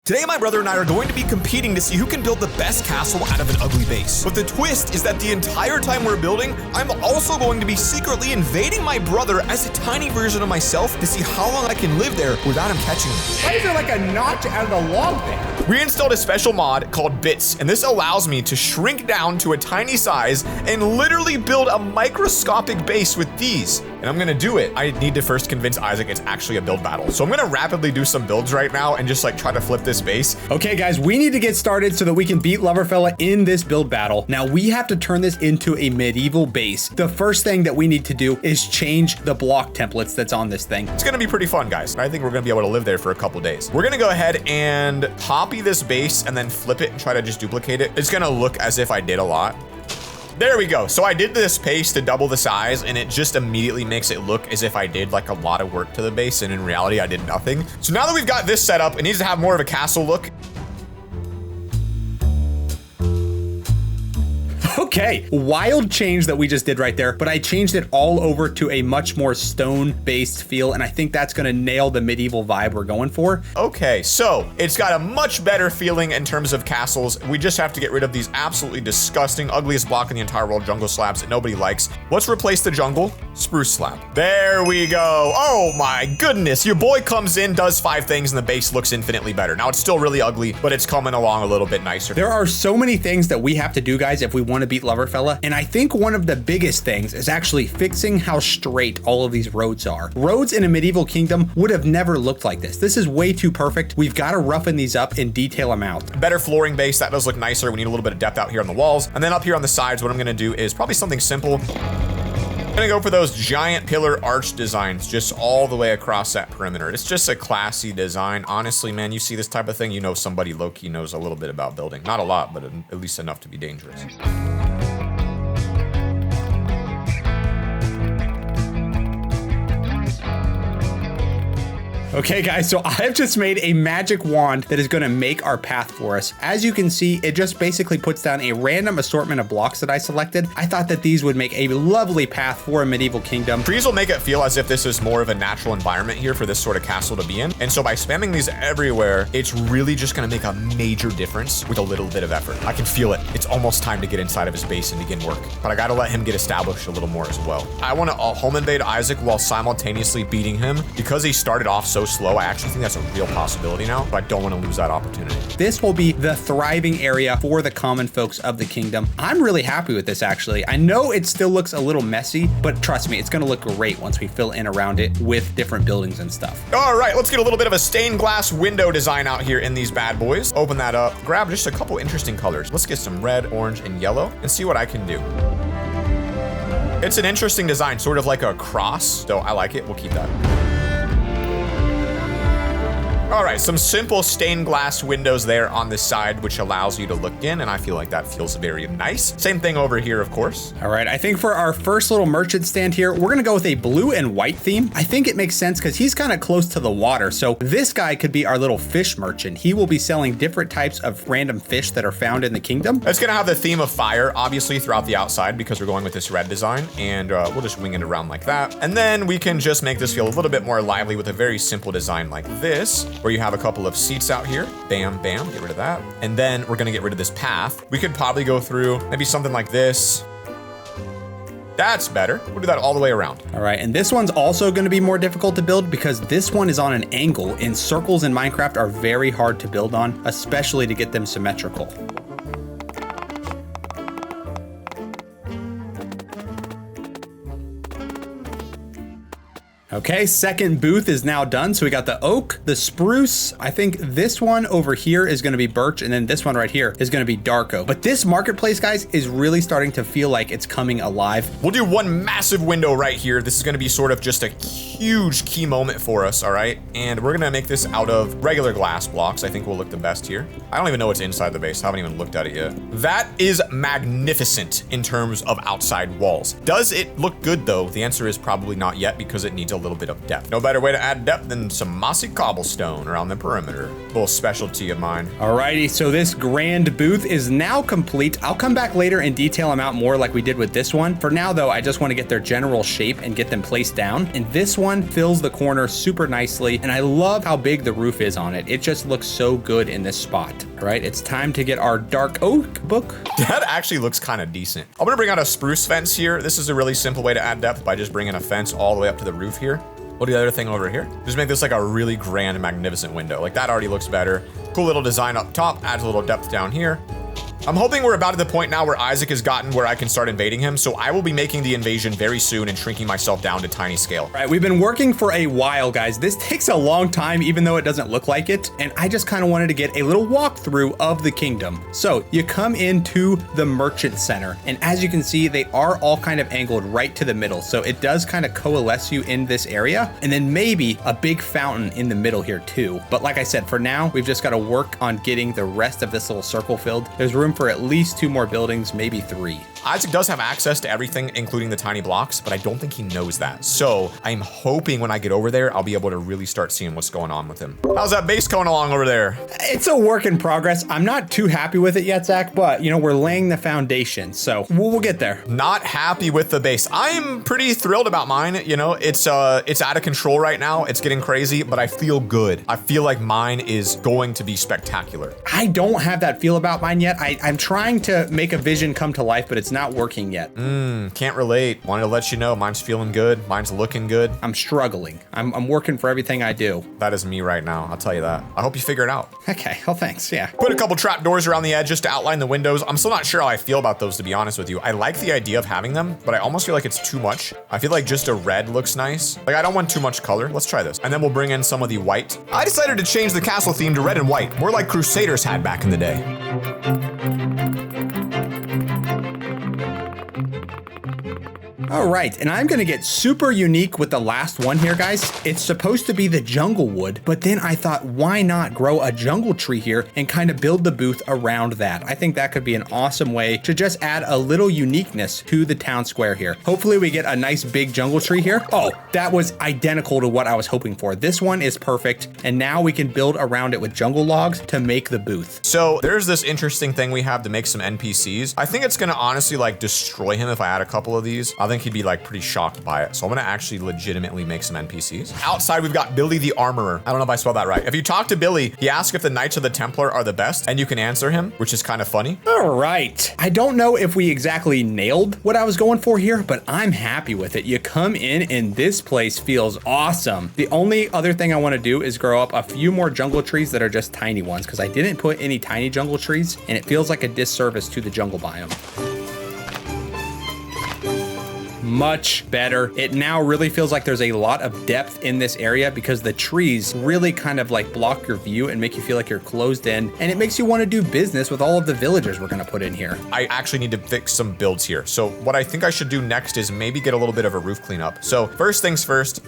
Today, my brother and I are going to be competing to see who can build the best castle out of an ugly base. But the twist is that the entire time we're building, I'm also going to be secretly invading my brother as a tiny version of myself to see how long I can live there without him catching me. Why is there like a notch out of the log there? We installed a special mod called Bits, and this allows me to shrink down to a tiny size and literally build a microscopic base with these. And I'm gonna do it. I need to first convince Isaac it's actually a build battle. So I'm gonna rapidly do some builds right now and just like try to flip this base. Okay guys, we need to get started so that we can beat LoverFella in this build battle. Now we have to turn this into a medieval base. The first thing that we need to do is change the block templates that's on this thing. It's gonna be pretty fun, guys. I think we're gonna be able to live there for a couple days. We're gonna go ahead and copy this base and then flip it and try to just duplicate it. It's gonna look as if I did a lot. There we go. So I did this paste to double the size, and it just immediately makes it look as if I did like a lot of work to the base, and in reality I did nothing. So now that we've got this set up, it needs to have more of a castle look. Okay, wild change that we just did right there, but I changed it all over to a much more stone-based feel, and I think that's gonna nail the medieval vibe we're going for. Okay, so it's got a much better feeling in terms of castles. We just have to get rid of these absolutely disgusting, ugliest block in the entire world jungle slabs that nobody likes. Let's replace the jungle, spruce slab. There we go. Oh my goodness, your boy comes in, does 5 things, and the base looks infinitely better. Now it's still really ugly, but it's coming along a little bit nicer. There are so many things that we have to do, guys, if we want to beat LoverFella, and I think one of the biggest things is actually fixing how straight all of these roads are. Roads in a medieval kingdom would have never looked like this. This is way too perfect. We've got to roughen these up and detail them out. Better flooring base, that does look nicer. We need a little bit of depth out here on the walls. And then up here on the sides, what I'm gonna do is probably something simple. I'm gonna go for those giant pillar arch designs just all the way across that perimeter. It's just a classy design. Honestly, man, you see this type of thing, you know somebody low-key knows a little bit about building. Not a lot, but at least enough to be dangerous. Okay guys, so I've just made a magic wand that is gonna make our path for us. As you can see, it just basically puts down a random assortment of blocks that I selected. I thought that these would make a lovely path for a medieval kingdom. Trees will make it feel as if this is more of a natural environment here for this sort of castle to be in. And so by spamming these everywhere, it's really just gonna make a major difference with a little bit of effort. I can feel it. It's almost time to get inside of his base and begin work. But I gotta let him get established a little more as well. I wanna home invade Isaac while simultaneously beating him. Because he started off so slow, I actually think that's a real possibility now, but I don't want to lose that opportunity. This will be the thriving area for the common folks of the kingdom. I'm really happy with this, actually. I know it still looks a little messy, but trust me, it's going to look great once we fill in around it with different buildings and stuff. All right, let's get a little bit of a stained glass window design out here in these bad boys. Open that up, grab just a couple interesting colors. Let's get some red, orange, and yellow and see what I can do. It's an interesting design, sort of like a cross, so I like it. We'll keep that. All right, some simple stained glass windows there on the side, which allows you to look in, and I feel like that feels very nice. Same thing over here, of course. All right, I think for our first little merchant stand here, we're gonna go with a blue and white theme. I think it makes sense because he's kind of close to the water, so this guy could be our little fish merchant. He will be selling different types of random fish that are found in the kingdom. It's gonna have the theme of fire, obviously, throughout the outside because we're going with this red design, and we'll just wing it around like that. And then we can just make this feel a little bit more lively with a very simple design like this, where you have a couple of seats out here. Bam, bam, get rid of that. And then we're gonna get rid of this path. We could probably go through maybe something like this. That's better. We'll do that all the way around. All right, and this one's also gonna be more difficult to build because this one is on an angle, and circles in Minecraft are very hard to build on, especially to get them symmetrical. Okay, second booth is now done. So we got the oak, the spruce. I think this one over here is gonna be birch, and then this one right here is gonna be dark oak. But this marketplace, guys, is really starting to feel like it's coming alive. We'll do one massive window right here. This is gonna be sort of just a huge key moment for us, all right? And we're gonna make this out of regular glass blocks. I think will look the best here. I don't even know what's inside the base. I haven't even looked at it yet. That is magnificent in terms of outside walls. Does it look good though? The answer is probably not yet because it needs a little little bit of depth. No better way to add depth than some mossy cobblestone around the perimeter. Little specialty of mine. Alrighty, so this grand booth is now complete. I'll come back later and detail them out more like we did with this one. For now though, I just want to get their general shape and get them placed down. And this one fills the corner super nicely. And I love how big the roof is on it. It just looks so good in this spot. All right, it's time to get our dark oak book. That actually looks kind of decent. I'm gonna bring out a spruce fence here. This is a really simple way to add depth by just bringing a fence all the way up to the roof here. What the other thing over here? Just make this like a really grand, magnificent window. Like that already looks better. Cool little design up top, adds a little depth down here. I'm hoping we're about at the point now where Isaac has gotten where I can start invading him, so I will be making the invasion very soon and shrinking myself down to tiny scale. All right, we've been working for a while, guys. This takes a long time, even though it doesn't look like it, and I just kind of wanted to get a little walkthrough of the kingdom. So you come into the merchant center, and as you can see, they are all kind of angled right to the middle, so it does kind of coalesce you in this area, and then maybe a big fountain in the middle here too. But like I said, for now, we've just got to work on getting the rest of this little circle filled. There's room for at least 2 more buildings, maybe 3. Isaac does have access to everything, including the tiny blocks, but I don't think he knows that. So I'm hoping when I get over there, I'll be able to really start seeing what's going on with him. How's that base going along over there? It's a work in progress. I'm not too happy with it yet, Zach, but you know, we're laying the foundation, so we'll get there. Not happy with the base. I'm pretty thrilled about mine. You know, it's out of control right now. It's getting crazy, but I feel good. I feel like mine is going to be spectacular. I don't have that feel about mine yet. I'm trying to make a vision come to life, but it's not working yet. Can't relate. Wanted to let you know mine's feeling good. Mine's looking good. I'm struggling. I'm working for everything I do. That is me right now. I'll tell you that. I hope you figure it out. Okay, well, thanks. Yeah. Put a couple trap doors around the edge just to outline the windows. I'm still not sure how I feel about those, to be honest with you. I like the idea of having them, but I almost feel like it's too much. I feel like just a red looks nice. Like I don't want too much color. Let's try this. And then we'll bring in some of the white. I decided to change the castle theme to red and white, more like Crusaders had back in the day. All right, and I'm gonna get super unique with the last one here, guys. It's supposed to be the jungle wood, but then I thought, why not grow a jungle tree here and kind of build the booth around that? I think that could be an awesome way to just add a little uniqueness to the town square here. Hopefully we get a nice big jungle tree here. Oh, that was identical to what I was hoping for. This one is perfect, and now we can build around it with jungle logs to make the booth. So there's this interesting thing we have to make some NPCs. I think it's gonna honestly like destroy him if I add a couple of these. I think he'd be like pretty shocked by it. So I'm gonna actually legitimately make some NPCs. Outside, we've got Billy the Armorer. I don't know if I spelled that right. If you talk to Billy, he asks if the Knights of the Templar are the best, and you can answer him, which is kind of funny. All right. I don't know if we exactly nailed what I was going for here, but I'm happy with it. You come in and this place feels awesome. The only other thing I want to do is grow up a few more jungle trees that are just tiny ones, because I didn't put any tiny jungle trees, and it feels like a disservice to the jungle biome. Much better. It now really feels like there's a lot of depth in this area because the trees really kind of like block your view and make you feel like you're closed in, and it makes you want to do business with all of the villagers we're going to put in here. I actually need to fix some builds here. So what I think I should do next is maybe get a little bit of a roof cleanup. So first things first,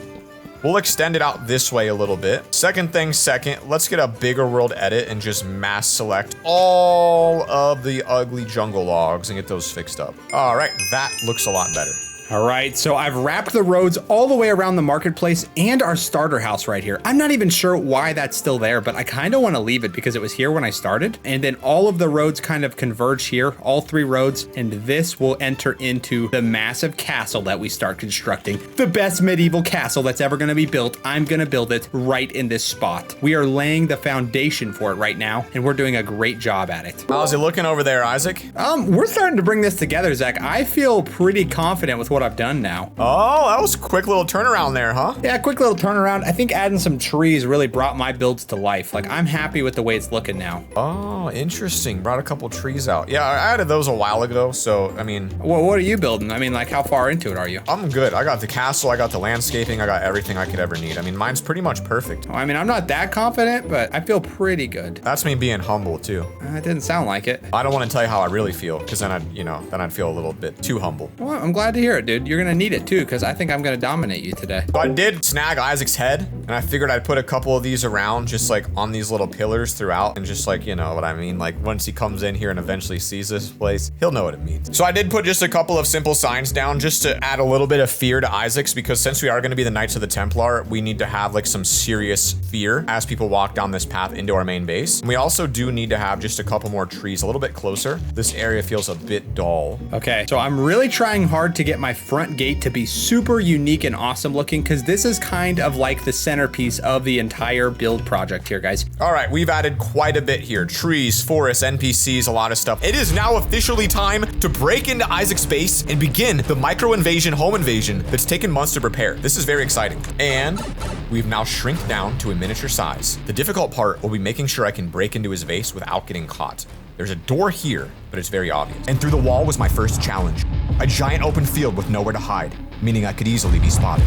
we'll extend it out this way a little bit. Second thing second, let's get a bigger world edit and just mass select all of the ugly jungle logs and get those fixed up. All right, that looks a lot better. All right, so I've wrapped the roads all the way around the marketplace and our starter house right here. I'm not even sure why that's still there, but I kind of want to leave it because it was here when I started. And then all of the roads kind of converge here, all 3 roads, and this will enter into the massive castle that we start constructing. The best medieval castle that's ever going to be built. I'm going to build it right in this spot. We are laying the foundation for it right now, and we're doing a great job at it. How's it looking over there, Isaac? We're starting to bring this together, Zach. I feel pretty confident with what I've done now. Oh, that was a quick little turnaround there, huh? Yeah, quick little turnaround. I think adding some trees really brought my builds to life. Like, I'm happy with the way it's looking now. Oh, interesting. Brought a couple trees out. Yeah, I added those a while ago, so, I mean... Well, what are you building? I mean, like, how far into it are you? I'm good. I got the castle, I got the landscaping, I got everything I could ever need. I mean, mine's pretty much perfect. Well, I mean, I'm not that confident, but I feel pretty good. That's me being humble, too. It didn't sound like it. I don't want to tell you how I really feel, because then I'd feel a little bit too humble. Well, I'm glad to hear it. dude. You're gonna need it too, because I think I'm gonna dominate you today. So I did snag Isaac's head, and I figured I'd put a couple of these around just like on these little pillars throughout, and just like, you know what I mean? Like once he comes in here and eventually sees this place, he'll know what it means. So I did put just a couple of simple signs down just to add a little bit of fear to Isaac's, because since we are gonna be the Knights of the Templar, we need to have like some serious fear as people walk down this path into our main base. And we also do need to have just a couple more trees a little bit closer. This area feels a bit dull. Okay, so I'm really trying hard to get my front gate to be super unique and awesome looking, because this is kind of like the centerpiece of the entire build project here, guys. All right, we've added quite a bit here. Trees, forests, NPCs, a lot of stuff. It is now officially time to break into Isaac's base and begin the micro invasion, home invasion that's taken months to prepare. This is very exciting. And we've now shrunk down to a miniature size. The difficult part will be making sure I can break into his base without getting caught. There's a door here, but it's very obvious. And through the wall was my first challenge. A giant open field with nowhere to hide, meaning I could easily be spotted.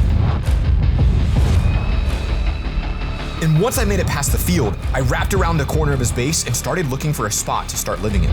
And once I made it past the field, I wrapped around the corner of his base and started looking for a spot to start living in.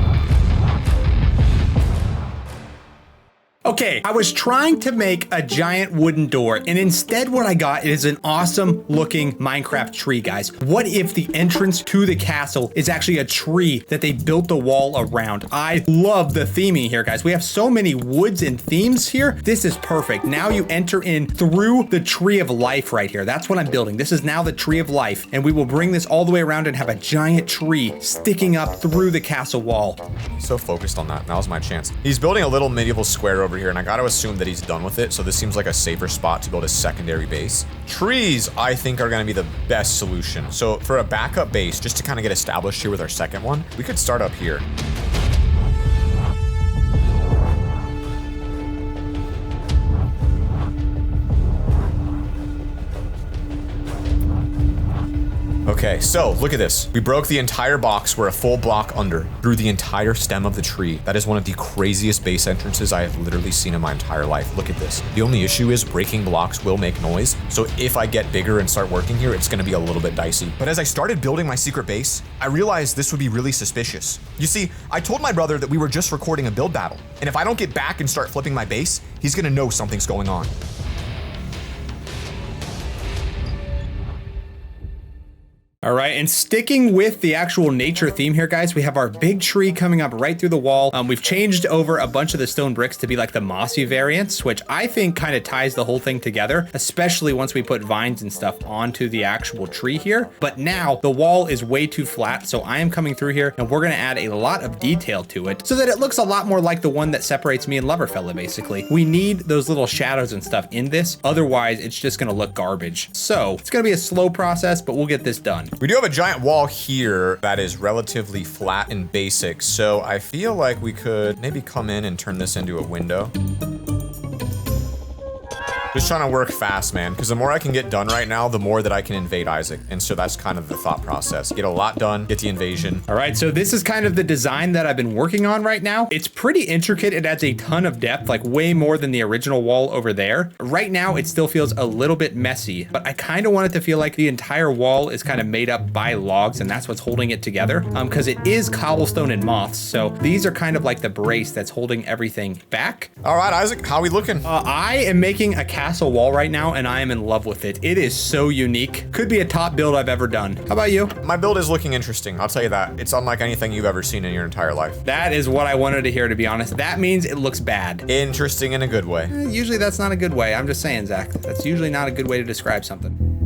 Okay, I was trying to make a giant wooden door, and instead what I got is an awesome looking Minecraft tree, guys. What if the entrance to the castle is actually a tree that they built the wall around? I love the theming here, guys. We have so many woods and themes here. This is perfect. Now you enter in through the tree of life right here. That's what I'm building. This is now the tree of life, and we will bring this all the way around and have a giant tree sticking up through the castle wall. So focused on that. Now's my chance. He's building a little medieval square over here, and I gotta assume that he's done with it, so this seems like a safer spot to build a secondary base. Trees, I think, are gonna be the best solution. So for a backup base, just to kind of get established here with our second one, we could start up here. Okay, so look at this. We broke the entire box. We're a full block under through the entire stem of the tree. That is one of the craziest base entrances I have literally seen in my entire life. Look at this. The only issue is breaking blocks will make noise. So if I get bigger and start working here, it's gonna be a little bit dicey. But as I started building my secret base, I realized this would be really suspicious. You see, I told my brother that we were just recording a build battle. And if I don't get back and start flipping my base, he's gonna know something's going on. All right, and sticking with the actual nature theme here, guys, we have our big tree coming up right through the wall. We've changed over a bunch of the stone bricks to be like the mossy variants, which I think kind of ties the whole thing together, especially once we put vines and stuff onto the actual tree here. But now the wall is way too flat, so I am coming through here and we're gonna add a lot of detail to it so that it looks a lot more like the one that separates me and LoverFella, basically. We need those little shadows and stuff in this, otherwise it's just gonna look garbage. So it's gonna be a slow process, but we'll get this done. We do have a giant wall here that is relatively flat and basic, so I feel like we could maybe come in and turn this into a window. Just trying to work fast, man, because the more I can get done right now, the more that I can invade Isaac. And so that's kind of the thought process. Get a lot done, get the invasion. All right, so this is kind of the design that I've been working on right now. It's pretty intricate. It adds a ton of depth, like way more than the original wall over there. Right now, it still feels a little bit messy, but I kind of want it to feel like the entire wall is kind of made up by logs, and that's what's holding it together, because it is cobblestone and moss. So these are kind of like the brace that's holding everything back. All right, Isaac, how we looking? I am making a castle wall right now, and I am in love with it. It is so unique. Could be a top build I've ever done. How about you? My build is looking interesting. I'll tell you that. It's unlike anything you've ever seen in your entire life. That is what I wanted to hear, to be honest. That means it looks bad. Interesting in a good way. Usually that's not a good way. I'm just saying, Zach. That's usually not a good way to describe something.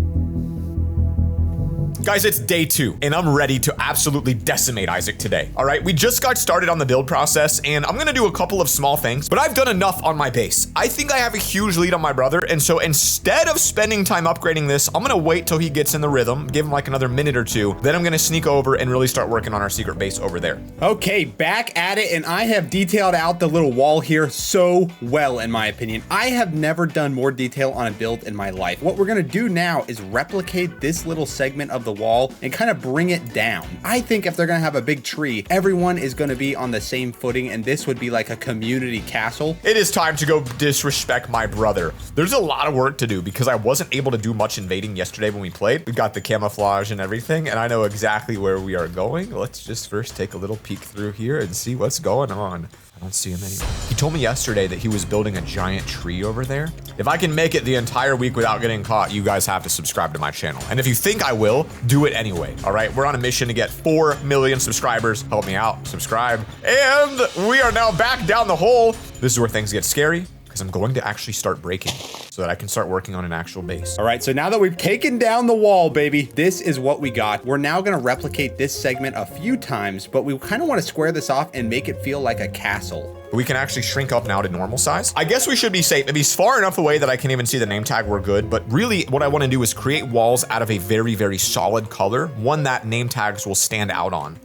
Guys, it's day 2, and I'm ready to absolutely decimate Isaac today. All right, we just got started on the build process, and I'm gonna do a couple of small things, but I've done enough on my base. I think I have a huge lead on my brother, and so instead of spending time upgrading this, I'm gonna wait till he gets in the rhythm, give him like another minute or two, then I'm gonna sneak over and really start working on our secret base over there. Okay, back at it, and I have detailed out the little wall here so well, in my opinion. I have never done more detail on a build in my life. What we're gonna do now is replicate this little segment of the wall and kind of bring it down. I think if they're gonna have a big tree, everyone is gonna be on the same footing, and this would be like a community castle. It is time to go disrespect my brother. There's a lot of work to do because I wasn't able to do much invading yesterday when we played. We got the camouflage and everything, and I know exactly where we are going. Let's just first take a little peek through here and see what's going on. don't see him anymore. He told me yesterday that he was building a giant tree over there. If I can make it the entire week without getting caught, you guys have to subscribe to my channel. And if you think I will, do it anyway, all right? We're on a mission to get 4 million subscribers. Help me out, subscribe. And we are now back down the hole. This is where things get scary, because I'm going to actually start breaking so that I can start working on an actual base. All right, so now that we've taken down the wall, baby, this is what we got. We're now gonna replicate this segment a few times, but we kind of want to square this off and make it feel like a castle. We can actually shrink up now to normal size. I guess we should be safe. If he's far enough away that I can't even see the name tag, we're good. But really what I want to do is create walls out of a very, very solid color, one that name tags will stand out on.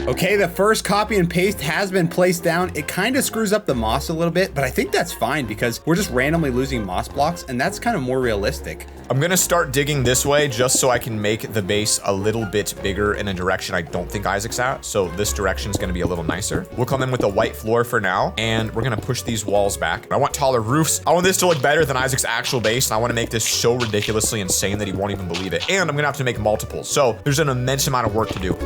Okay, the first copy and paste has been placed down. It kind of screws up the moss a little bit, but I think that's fine because we're just randomly losing moss blocks, and that's kind of more realistic. I'm gonna start digging this way just so I can make the base a little bit bigger in a direction I don't think Isaac's at. So this direction is gonna be a little nicer. We'll come in with a white floor for now, and we're gonna push these walls back. I want taller roofs. I want this to look better than Isaac's actual base, and I wanna make this so ridiculously insane that he won't even believe it. And I'm gonna have to make multiples. So there's an immense amount of work to do.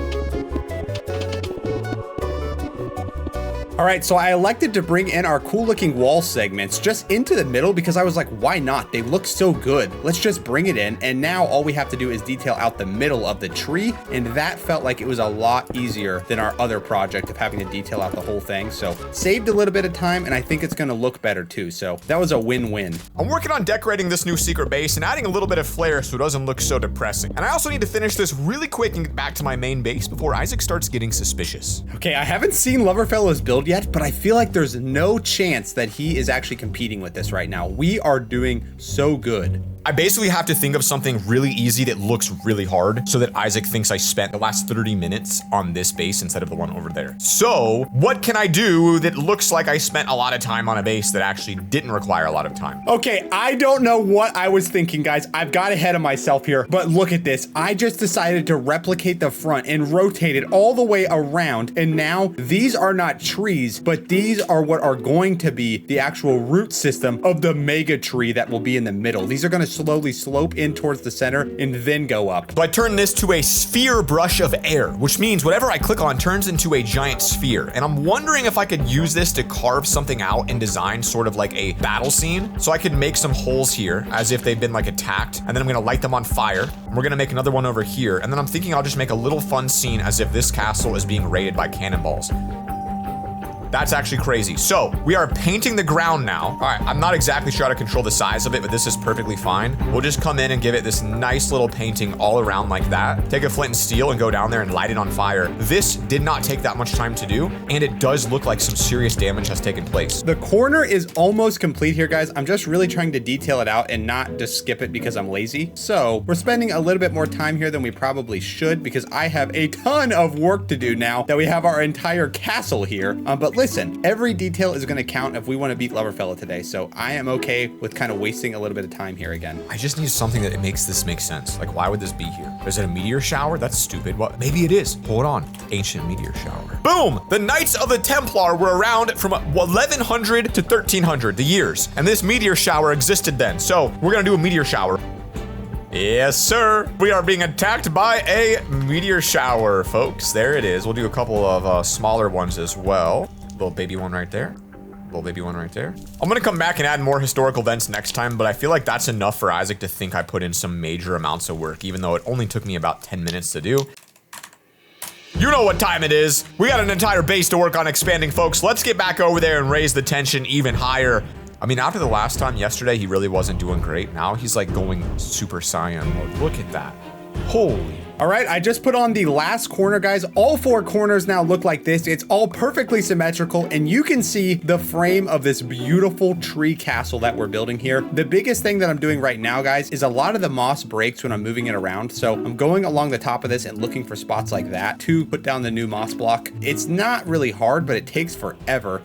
All right, so I elected to bring in our cool looking wall segments just into the middle because I was like, why not? They look so good. Let's just bring it in. And now all we have to do is detail out the middle of the tree. And that felt like it was a lot easier than our other project of having to detail out the whole thing. So saved a little bit of time, and I think it's gonna look better too. So that was a win-win. I'm working on decorating this new secret base and adding a little bit of flair so it doesn't look so depressing. And I also need to finish this really quick and get back to my main base before Isaac starts getting suspicious. Okay, I haven't seen LoverFella's build yet, but I feel like there's no chance that he is actually competing with this right now. We are doing so good. I basically have to think of something really easy that looks really hard so that Isaac thinks I spent the last 30 minutes on this base instead of the one over there. So what can I do that looks like I spent a lot of time on a base that actually didn't require a lot of time? Okay, I don't know what I was thinking, guys. I've got ahead of myself here, but look at this. I just decided to replicate the front and rotate it all the way around. And now these are not trees, but these are what are going to be the actual root system of the mega tree that will be in the middle. These are going to slowly slope in towards the center and then go up. So I turn this to a sphere brush of air, which means whatever I click on turns into a giant sphere. And I'm wondering if I could use this to carve something out and design sort of like a battle scene. So I could make some holes here as if they've been like attacked. And then I'm gonna light them on fire. And we're gonna make another one over here. And then I'm thinking I'll just make a little fun scene as if this castle is being raided by cannonballs. That's actually crazy. So we are painting the ground now. All right, I'm not exactly sure how to control the size of it, but this is perfectly fine. We'll just come in and give it this nice little painting all around like that. Take a flint and steel and go down there and light it on fire. This did not take that much time to do, and it does look like some serious damage has taken place. The corner is almost complete here, guys. I'm just really trying to detail it out and not just skip it because I'm lazy. So we're spending a little bit more time here than we probably should because I have a ton of work to do now that we have our entire castle here. But listen, every detail is going to count if we want to beat LoverFella today. So I am okay with kind of wasting a little bit of time here again. I just need something that makes this make sense. Like, why would this be here? Is it a meteor shower? That's stupid. What? Maybe it is. Hold on. Ancient meteor shower. Boom! The Knights of the Templar were around from 1100 to 1300, the years. And this meteor shower existed then. So we're going to do a meteor shower. Yes, sir. We are being attacked by a meteor shower, folks. There it is. We'll do a couple of smaller ones as well. Little baby one right there. Little baby one right there. I'm gonna come back and add more historical events next time, but I feel like that's enough for Isaac to think I put in some major amounts of work, even though it only took me about 10 minutes to do. You know what time it is. We got an entire base to work on expanding, folks. Let's get back over there and raise the tension even higher. I mean, after the last time yesterday, he really wasn't doing great. Now he's like going Super Saiyan mode. Look at that. Holy. All right, I just put on the last corner, guys. All 4 corners now look like this. It's all perfectly symmetrical, and you can see the frame of this beautiful tree castle that we're building here. The biggest thing that I'm doing right now, guys, is a lot of the moss breaks when I'm moving it around. So I'm going along the top of this and looking for spots like that to put down the new moss block. It's not really hard, but it takes forever.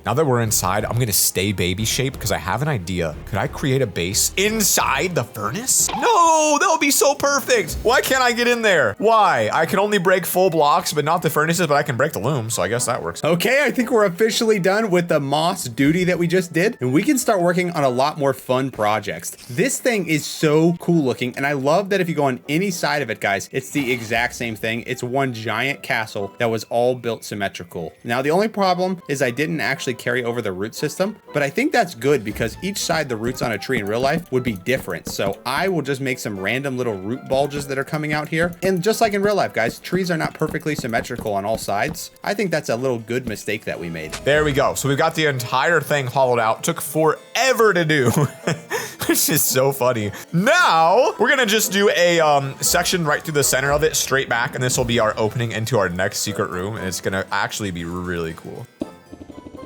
Now that we're inside, I'm gonna stay baby shape because I have an idea. Could I create a base inside the furnace? No, that would be so perfect. Why can't I get in there? Why? I can only break full blocks, but not the furnaces, but I can break the loom, so I guess that works. Okay, I think we're officially done with the moss duty that we just did, and we can start working on a lot more fun projects. This thing is so cool looking, and I love that if you go on any side of it, guys, it's the exact same thing. It's one giant castle that was all built symmetrical. Now, the only problem is I didn't actually carry over the root system, but I think that's good because each side the roots on a tree in real life would be different. So I will just make some random little root bulges that are coming out here. And just like in real life, guys, trees are not perfectly symmetrical on all sides. I think that's a little good mistake that we made. There we go. So we've got the entire thing hollowed out. Took forever to do, which is so funny. Now we're gonna just do a section right through the center of it, straight back, and this will be our opening into our next secret room. And it's gonna actually be really cool.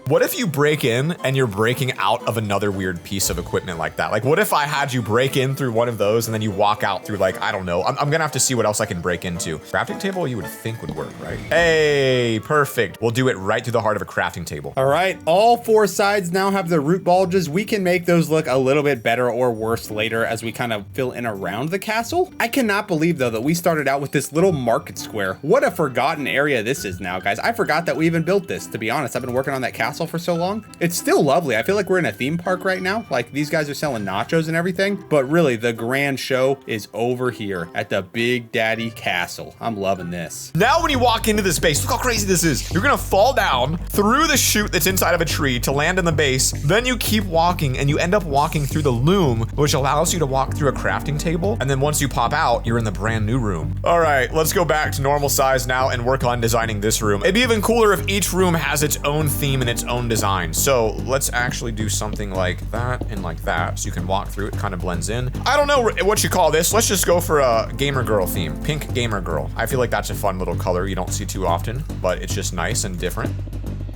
What if you break in and you're breaking out of another weird piece of equipment like that? Like, what if I had you break in through one of those and then you walk out through, like, I don't know. I'm gonna have to see what else I can break into. Crafting table, you would think would work, right? Hey, perfect. We'll do it right through the heart of a crafting table. All right, all four sides now have the root bulges. We can make those look a little bit better or worse later as we kind of fill in around the castle. I cannot believe, though, that we started out with this little market square. What a forgotten area this is now, guys. I forgot that we even built this, to be honest. I've been working on that castle for so long. It's still lovely. I feel like we're in a theme park right now. Like, these guys are selling nachos and everything, but really the grand show is over here at the Big Daddy Castle. I'm loving this. Now when you walk into this base, look how crazy this is. You're gonna fall down through the chute that's inside of a tree to land in the base. Then you keep walking and you end up walking through the loom, which allows you to walk through a crafting table. And then once you pop out, you're in the brand new room. All right, let's go back to normal size now and work on designing this room. It'd be even cooler if each room has its own theme and its own design. So let's actually do something like that and like that. So you can walk through it, kind of blends in. I don't know what you call this. Let's just go for a gamer girl theme. Pink gamer girl. I feel like that's a fun little color you don't see too often, but it's just nice and different.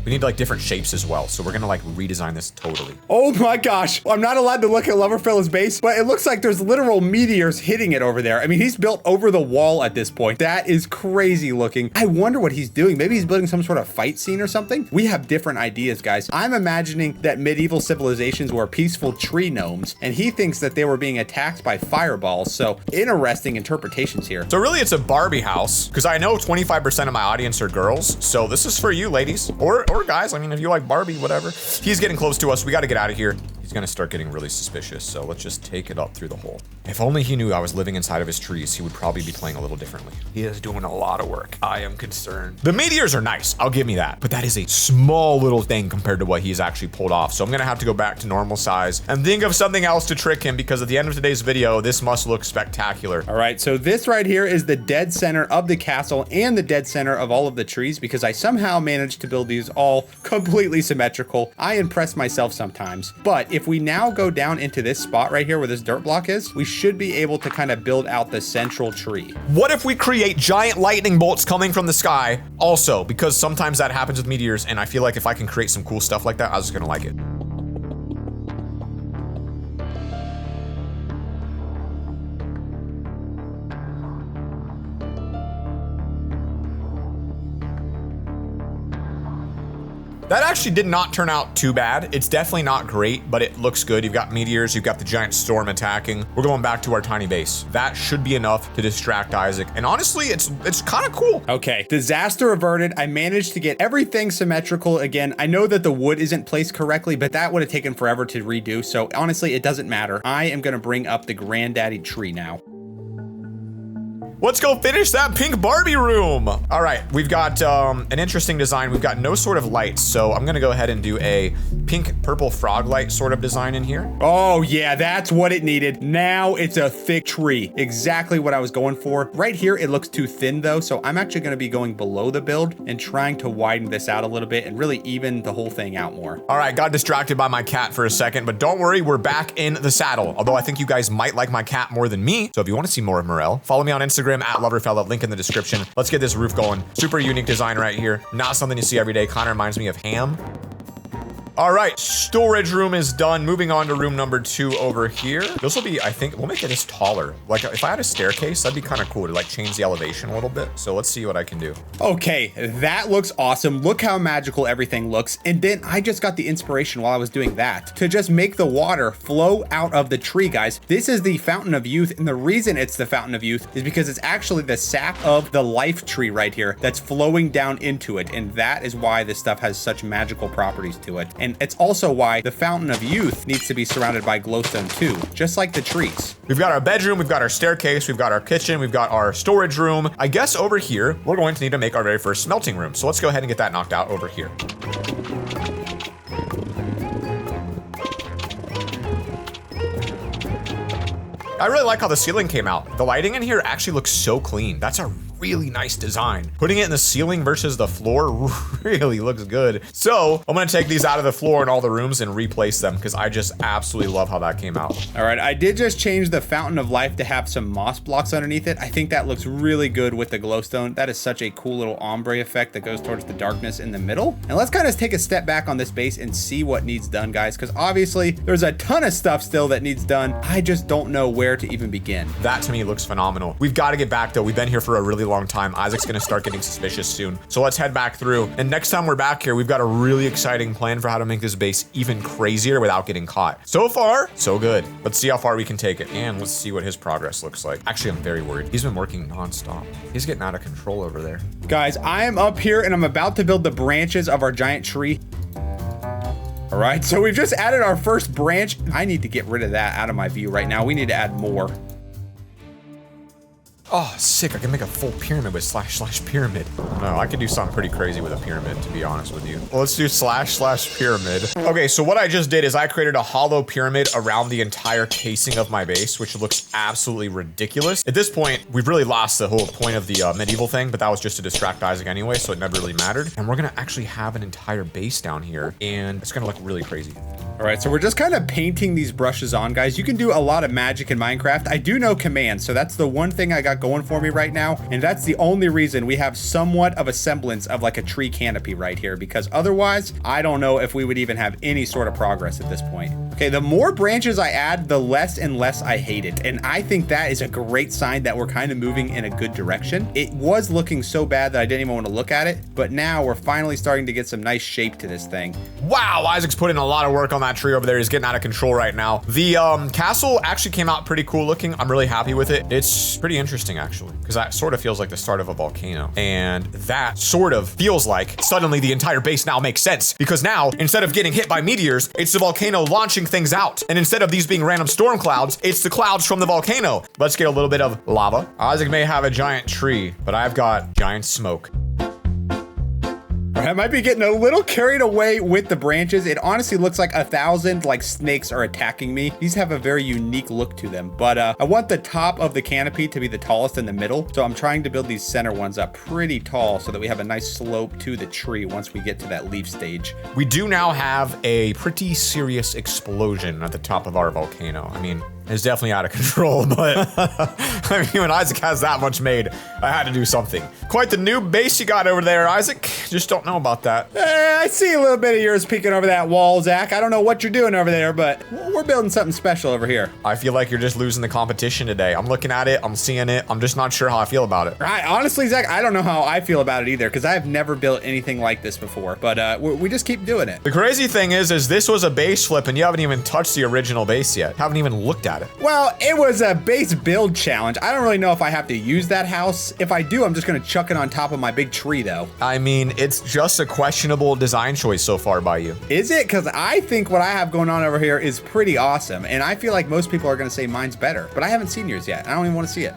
We need like different shapes as well. So we're gonna like redesign this totally. Oh my gosh. I'm not allowed to look at LoverFella's base, but it looks like there's literal meteors hitting it over there. I mean, he's built over the wall at this point. That is crazy looking. I wonder what he's doing. Maybe he's building some sort of fight scene or something. We have different ideas, guys. I'm imagining that medieval civilizations were peaceful tree gnomes, and he thinks that they were being attacked by fireballs. So interesting interpretations here. So really it's a Barbie house, because I know 25% of my audience are girls. So this is for you ladies, or guys. I mean, if you like Barbie, whatever. He's getting close to us. We got to get out of here. He's gonna start getting really suspicious, so let's just take it up through the hole. If only he knew I was living inside of his trees, he would probably be playing a little differently. He is doing a lot of work. I am concerned. The meteors are nice, I'll give me that, but that is a small little thing compared to what he's actually pulled off. So I'm gonna have to go back to normal size and think of something else to trick him, because at the end of today's video, this must look spectacular. All right, so this right here is the dead center of the castle and the dead center of all of the trees, because I somehow managed to build these all completely symmetrical. I impress myself sometimes, but if we now go down into this spot right here where this dirt block is, we should be able to kind of build out the central tree. What if we create giant lightning bolts coming from the sky also? Because sometimes that happens with meteors, and I feel like if I can create some cool stuff like that, I was just gonna like it. That actually did not turn out too bad. It's definitely not great, but it looks good. You've got meteors, you've got the giant storm attacking. We're going back to our tiny base. That should be enough to distract Isaac. And honestly, it's kind of cool. Okay, disaster averted. I managed to get everything symmetrical again. I know that the wood isn't placed correctly, but that would have taken forever to redo. So honestly, it doesn't matter. I am gonna bring up the granddaddy tree now. Let's go finish that pink Barbie room. All right, we've got an interesting design. We've got no sort of lights, so I'm gonna go ahead and do a pink purple frog light sort of design in here. Oh yeah, that's what it needed. Now it's a thick tree. Exactly what I was going for. Right here, it looks too thin though, so I'm actually gonna be going below the build and trying to widen this out a little bit and really even the whole thing out more. All right, got distracted by my cat for a second, but don't worry, we're back in the saddle. Although I think you guys might like my cat more than me. So if you wanna see more of Morel, follow me on Instagram at LoverFella, link in the description. Let's get this roof going. Super unique design right here. Not something you see every day. Kind of reminds me of ham. All right, storage room is done. Moving on to room number 2 over here. This will be, I think, we'll make this taller. Like if I had a staircase, that'd be kind of cool to like change the elevation a little bit. So let's see what I can do. Okay, that looks awesome. Look how magical everything looks. And then I just got the inspiration while I was doing that to just make the water flow out of the tree, guys. This is the Fountain of Youth. And the reason it's the Fountain of Youth is because it's actually the sap of the life tree right here that's flowing down into it. And that is why this stuff has such magical properties to it. And it's also why the Fountain of Youth needs to be surrounded by glowstone too, just like the trees. We've got our bedroom, we've got our staircase, we've got our kitchen, we've got our storage room. I guess over here, we're going to need to make our very first smelting room. So let's go ahead and get that knocked out over here. I really like how the ceiling came out. The lighting in here actually looks so clean. That's a really nice design. Putting it in the ceiling versus the floor really looks good. So I'm gonna take these out of the floor in all the rooms and replace them because I just absolutely love how that came out. All right, I did just change the Fountain of Life to have some moss blocks underneath it. I think that looks really good with the glowstone. That is such a cool little ombre effect that goes towards the darkness in the middle. And let's kind of take a step back on this base and see what needs done, guys, because obviously there's a ton of stuff still that needs done. I just don't know where to even begin. That to me looks phenomenal. We've got to get back though. We've been here for a really long time. Isaac's gonna start getting suspicious soon. So let's head back through. And next time we're back here, we've got a really exciting plan for how to make this base even crazier without getting caught. So far, so good. Let's see how far we can take it. And let's see what his progress looks like. Actually, I'm very worried. He's been working nonstop. He's getting out of control over there. Guys, I am up here and I'm about to build the branches of our giant tree. All right, so we've just added our first branch. I need to get rid of that out of my view right now. We need to add more. Oh, sick. I can make a full pyramid with / pyramid. No, I could do something pretty crazy with a pyramid, to be honest with you. Well, let's do / pyramid. Okay, so what I just did is I created a hollow pyramid around the entire casing of my base, which looks absolutely ridiculous. At this point, we've really lost the whole point of the medieval thing, but that was just to distract Isaac anyway, so it never really mattered. And we're gonna actually have an entire base down here, and it's gonna look really crazy. All right, so we're just kind of painting these brushes on, guys. You can do a lot of magic in Minecraft. I do know commands, so that's the one thing I got going for me right now, and that's the only reason we have somewhat of a semblance of like a tree canopy right here, because otherwise I don't know if we would even have any sort of progress at this point. Okay, the more branches I add, the less and less I hate it, and I think that is a great sign that we're kind of moving in a good direction. It was looking so bad that I didn't even want to look at it, but now we're finally starting to get some nice shape to this thing. Wow, Isaac's put in a lot of work on that tree over there. He's getting out of control right now. The castle actually came out pretty cool looking. I'm really happy with it. It's pretty interesting actually, because that sort of feels like the start of a volcano. And that sort of feels like suddenly the entire base now makes sense, because now instead of getting hit by meteors, it's the volcano launching things out. And instead of these being random storm clouds, it's the clouds from the volcano. Let's get a little bit of lava. Isaac may have a giant tree, but I've got giant smoke. I might be getting a little carried away with the branches. It honestly looks like 1,000 like snakes are attacking me. These have a very unique look to them, but I want the top of the canopy to be the tallest in the middle. So I'm trying to build these center ones up pretty tall so that we have a nice slope to the tree once we get to that leaf stage. We do now have a pretty serious explosion at the top of our volcano. I mean, it's definitely out of control, but I mean, when Isaac has that much made, I had to do something. Quite the new base you got over there, Isaac. Just don't know about that. I see a little bit of yours peeking over that wall, Zach. I don't know what you're doing over there, but we're building something special over here. I feel like you're just losing the competition today. I'm looking at it, I'm seeing it, I'm just not sure how I feel about it. Right, honestly, Zach, I don't know how I feel about it either, because I've never built anything like this before, but we just keep doing it. The crazy thing is this was a base flip and you haven't even touched the original base yet. Haven't even looked at it. Well, it was a base build challenge. I don't really know if I have to use that house. If I do, I'm just gonna chuck it on top of my big tree though. I mean, it's just a questionable design choice so far by you. Is it? Because I think what I have going on over here is pretty awesome. And I feel like most people are gonna say mine's better, but I haven't seen yours yet. I don't even wanna see it.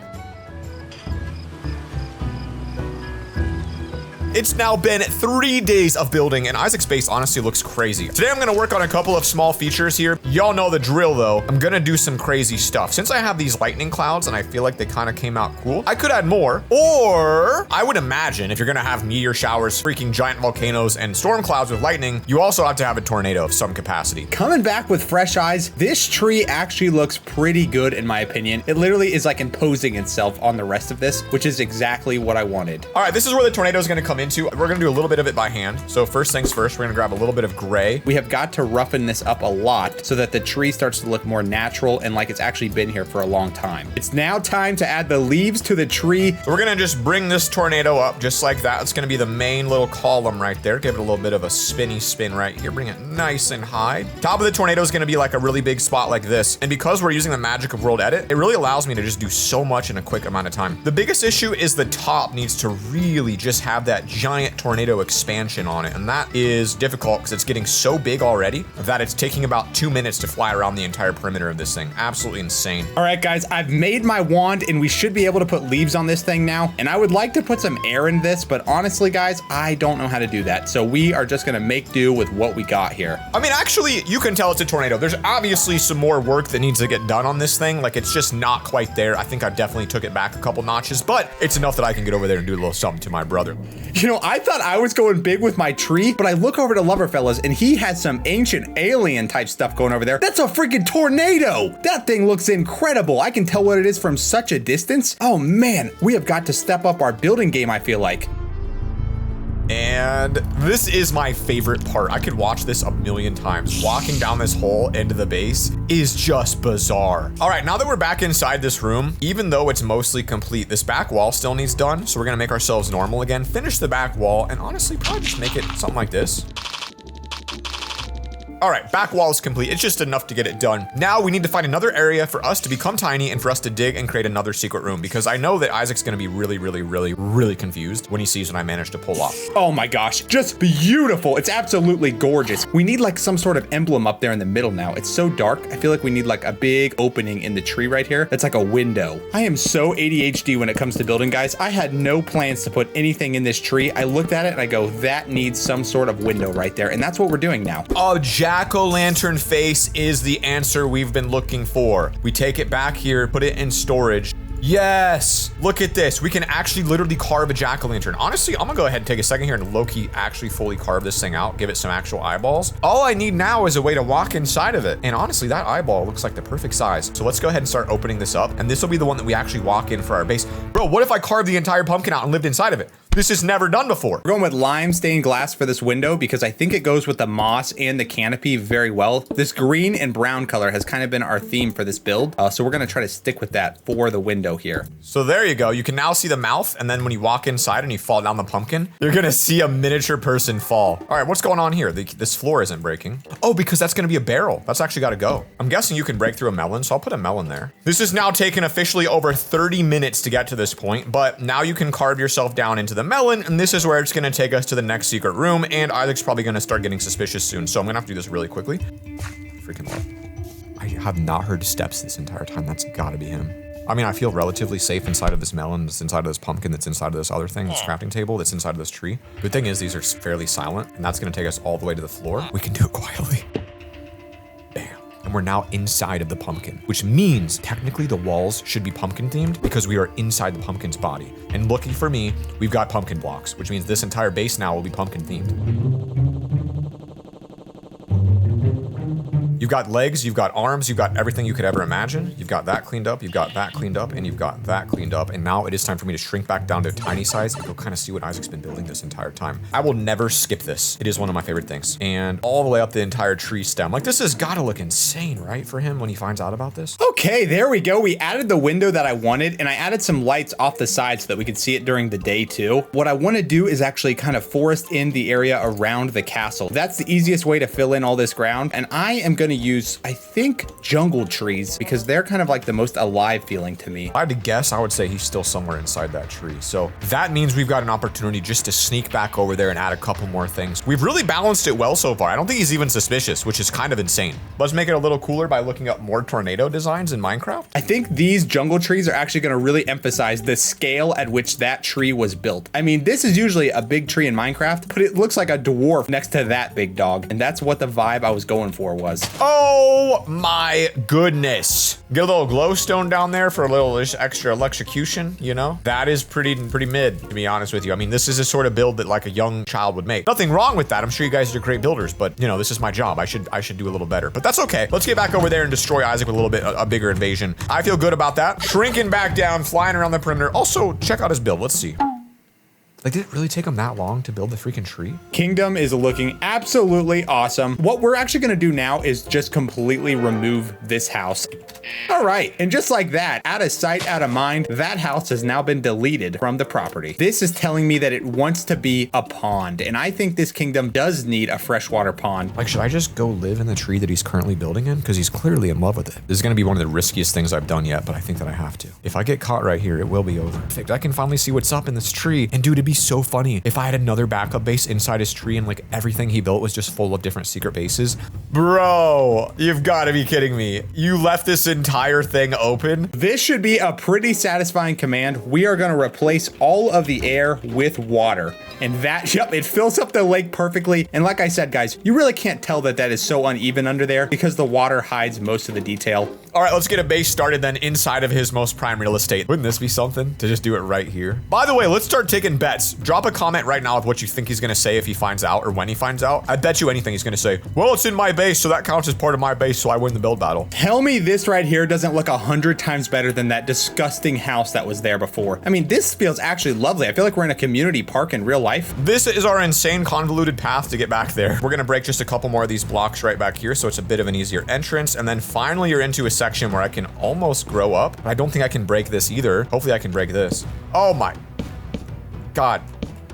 It's now been 3 days of building and Isaac's base honestly looks crazy. Today I'm gonna work on a couple of small features here. Y'all know the drill though. I'm gonna do some crazy stuff. Since I have these lightning clouds and I feel like they kind of came out cool, I could add more. Or I would imagine if you're gonna have meteor showers, freaking giant volcanoes, and storm clouds with lightning, you also have to have a tornado of some capacity. Coming back with fresh eyes, this tree actually looks pretty good in my opinion. It literally is like imposing itself on the rest of this, which is exactly what I wanted. All right, this is where the tornado is gonna come in. into. We're gonna do a little bit of it by hand. So first things first, we're gonna grab a little bit of gray. We have got to roughen this up a lot so that the tree starts to look more natural and like it's actually been here for a long time. It's now time to add the leaves to the tree. So we're gonna just bring this tornado up just like that. It's gonna be the main little column right there. Give it a little bit of a spinny spin right here. Bring it nice and high. Top of the tornado is gonna be like a really big spot like this. And because we're using the magic of world edit, it really allows me to just do so much in a quick amount of time. The biggest issue is the top needs to really just have that giant tornado expansion on it. And that is difficult because it's getting so big already that it's taking about 2 minutes to fly around the entire perimeter of this thing. Absolutely insane. All right, guys, I've made my wand and we should be able to put leaves on this thing now. And I would like to put some air in this, but honestly, guys, I don't know how to do that. So we are just gonna make do with what we got here. I mean, actually, you can tell it's a tornado. There's obviously some more work that needs to get done on this thing. Like, it's just not quite there. I think I definitely took it back a couple notches, but it's enough that I can get over there and do a little something to my brother. You know, I thought I was going big with my tree, but I look over to LoverFella's and he has some ancient alien type stuff going over there. That's a freaking tornado. That thing looks incredible. I can tell what it is from such a distance. Oh man, we have got to step up our building game, I feel like. And this is my favorite part. I could watch this a million times. Walking down this hole into the base is just bizarre. All right, now that we're back inside this room, even though it's mostly complete, this back wall still needs done. So we're gonna make ourselves normal again, finish the back wall, and honestly, probably just make it something like this. All right, back wall is complete. It's just enough to get it done. Now we need to find another area for us to become tiny and for us to dig and create another secret room, because I know that Isaac's gonna be really confused when he sees what I managed to pull off. Oh my gosh, just beautiful. It's absolutely gorgeous. We need like some sort of emblem up there in the middle now. It's so dark. I feel like we need like a big opening in the tree right here. That's like a window. I am so ADHD when it comes to building, guys. I had no plans to put anything in this tree. I looked at it and I go, that needs some sort of window right there. And that's what we're doing now. Oh, jack-o'-lantern face is the answer we've been looking for. We take it back here, put it in storage. Yes, look at this. We can actually literally carve a jack-o'-lantern. Honestly, I'm gonna go ahead and take a second here and low-key actually fully carve this thing out, give it some actual eyeballs. All I need now is a way to walk inside of it. And honestly, that eyeball looks like the perfect size. So let's go ahead and start opening this up. And this will be the one that we actually walk in for our base. Bro, what if I carved the entire pumpkin out and lived inside of it? This is never done before. We're going with lime stained glass for this window because I think it goes with the moss and the canopy very well. This green and brown color has kind of been our theme for this build. So we're gonna try to stick with that for the window here. So there you go. You can now see the mouth. And then when you walk inside and you fall down the pumpkin, you're gonna see a miniature person fall. All right, what's going on here? This floor isn't breaking. Oh, because that's gonna be a barrel. That's actually gotta go. I'm guessing you can break through a melon, so I'll put a melon there. This has now taken officially over 30 minutes to get to this point, but now you can carve yourself down into the melon, and this is where it's gonna take us to the next secret room, and Isaac's probably gonna start getting suspicious soon, so I'm gonna have to do this really quickly. Freaking love. I have not heard steps this entire time. That's gotta be him. I mean, I feel relatively safe inside of this melon, that's inside of this pumpkin, that's inside of this other thing, this crafting table, that's inside of this tree. Good thing is these are fairly silent, and that's gonna take us all the way to the floor. We can do it quietly. Bam. And we're now inside of the pumpkin, which means technically the walls should be pumpkin themed because we are inside the pumpkin's body. And lucky for me, we've got pumpkin blocks, which means this entire base now will be pumpkin themed. You've got legs, you've got arms, you've got everything you could ever imagine. You've got that cleaned up, you've got that cleaned up, and you've got that cleaned up. And now it is time for me to shrink back down to a tiny size and go kind of see what Isaac's been building this entire time. I will never skip this. It is one of my favorite things. And all the way up the entire tree stem. Like, this has got to look insane, right, for him when he finds out about this? Okay, there we go. We added the window that I wanted, and I added some lights off the side so that we could see it during the day too. What I want to do is actually kind of forest in the area around the castle. That's the easiest way to fill in all this ground. And I am going to use, I think, jungle trees because they're kind of like the most alive feeling to me. If I had to guess, I would say he's still somewhere inside that tree. So that means we've got an opportunity just to sneak back over there and add a couple more things. We've really balanced it well so far. I don't think he's even suspicious, which is kind of insane. Let's make it a little cooler by looking up more tornado designs in Minecraft. I think these jungle trees are actually going to really emphasize the scale at which that tree was built. I mean, this is usually a big tree in Minecraft, but it looks like a dwarf next to that big dog. And that's what the vibe I was going for was. Oh my goodness. Get a little glowstone down there for a little extra electrocution, you know? That is pretty mid, to be honest with you. I mean, this is a sort of build that like a young child would make. Nothing wrong with that. I'm sure you guys are great builders, but you know, this is my job. I should do a little better, but that's okay. Let's get back over there and destroy Isaac with a little bit, a bigger invasion. I feel good about that. Shrinking back down, flying around the perimeter. Also, check out his build. Let's see. Like, did it really take them that long to build the freaking tree? Kingdom is looking absolutely awesome. What we're actually gonna do now is just completely remove this house. All right, and just like that, out of sight, out of mind, that house has now been deleted from the property. This is telling me that it wants to be a pond, and I think this kingdom does need a freshwater pond. Like, should I just go live in the tree that he's currently building in? Because he's clearly in love with it. This is gonna be one of the riskiest things I've done yet, but I think that I have to. If I get caught right here, it will be over. Perfect, I can finally see what's up in this tree. And dude, it'd be so funny if I had another backup base inside his tree and like everything he built was just full of different secret bases. Bro, you've gotta be kidding me. You left this entire thing open? This should be a pretty satisfying command. We are gonna replace all of the air with water. And that, yep, it fills up the lake perfectly. And like I said, guys, you really can't tell that that is so uneven under there because the water hides most of the detail. All right, let's get a base started then inside of his most prime real estate. Wouldn't this be something to just do it right here? By the way, let's start taking bets. Drop a comment right now with what you think he's gonna say if he finds out or when he finds out. I bet you anything he's gonna say, well, it's in my base, so that counts as part of my base, so I win the build battle. Tell me this right here doesn't look 100 times better than that disgusting house that was there before. I mean, this feels actually lovely. I feel like we're in a community park in real life. This is our insane convoluted path to get back there. We're gonna break just a couple more of these blocks right back here, so it's a bit of an easier entrance, and then finally you're into a section where I can almost grow up. But I don't think I can break this either. Hopefully I can break this. Oh my God.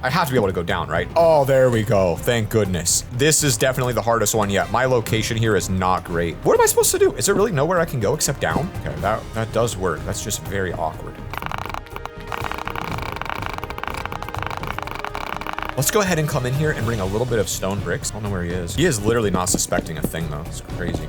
I have to be able to go down, right? Oh, there we go. Thank goodness. This is definitely the hardest one yet. My location here is not great. What am I supposed to do? Is there really nowhere I can go except down? Okay, that does work. That's just very awkward. Let's go ahead and come in here and bring a little bit of stone bricks. I don't know where he is. He is literally not suspecting a thing though. It's crazy.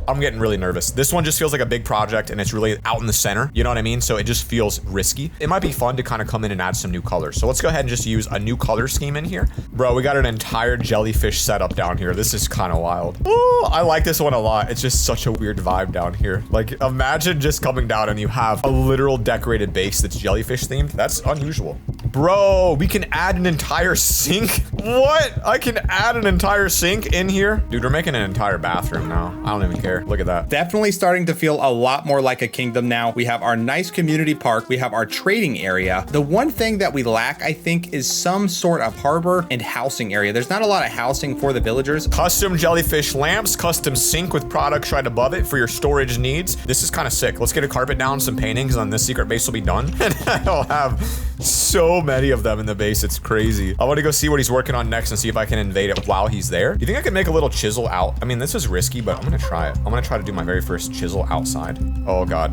I'm getting really nervous. This one just feels like a big project and it's really out in the center. You know what I mean? So it just feels risky. It might be fun to kind of come in and add some new colors. So let's go ahead and just use a new color scheme in here. Bro, we got an entire jellyfish setup down here. This is kind of wild. Oh, I like this one a lot. It's just such a weird vibe down here. Like, imagine just coming down and you have a literal decorated base that's jellyfish themed. That's unusual. Bro, we can add an entire sink. What? I can add an entire sink in here? Dude, we're making an entire bathroom now. I don't even care. Look at that. Definitely starting to feel a lot more like a kingdom now. We have our nice community park. We have our trading area. The one thing that we lack, I think, is some sort of harbor and housing area. There's not a lot of housing for the villagers. Custom jellyfish lamps, custom sink with products right above it for your storage needs. This is kind of sick. Let's get a carpet down, some paintings, and then this secret base will be done. And I'll have so many of them in the base. It's crazy. I want to go see what he's working on next and see if I can invade it while he's there. You think I can make a little chisel out? I mean, this is risky, but I'm going to try it. I'm going to try to do my very first chisel outside. Oh God.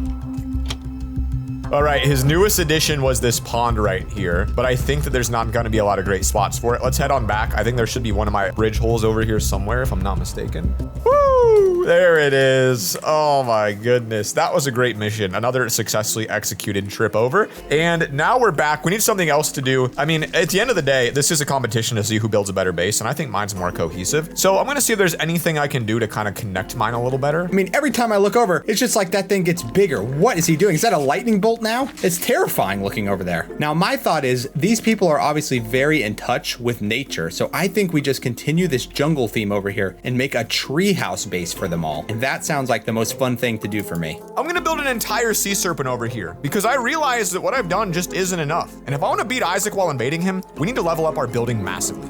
All right, his newest addition was this pond right here, but I think that there's not gonna be a lot of great spots for it. Let's head on back. I think there should be one of my bridge holes over here somewhere, if I'm not mistaken. Woo! There it is. Oh my goodness. That was a great mission. Another successfully executed trip over. And now we're back. We need something else to do. I mean, at the end of the day, this is a competition to see who builds a better base, and I think mine's more cohesive. So I'm gonna see if there's anything I can do to kind of connect mine a little better. I mean, every time I look over, it's just like that thing gets bigger. What is he doing? Is that a lightning bolt now? It's terrifying looking over there. Now, my thought is these people are obviously very in touch with nature. So I think we just continue this jungle theme over here and make a treehouse base for them all. And that sounds like the most fun thing to do for me. I'm gonna build an entire sea serpent over here because I realize that what I've done just isn't enough. And if I wanna beat Isaac while invading him, we need to level up our building massively.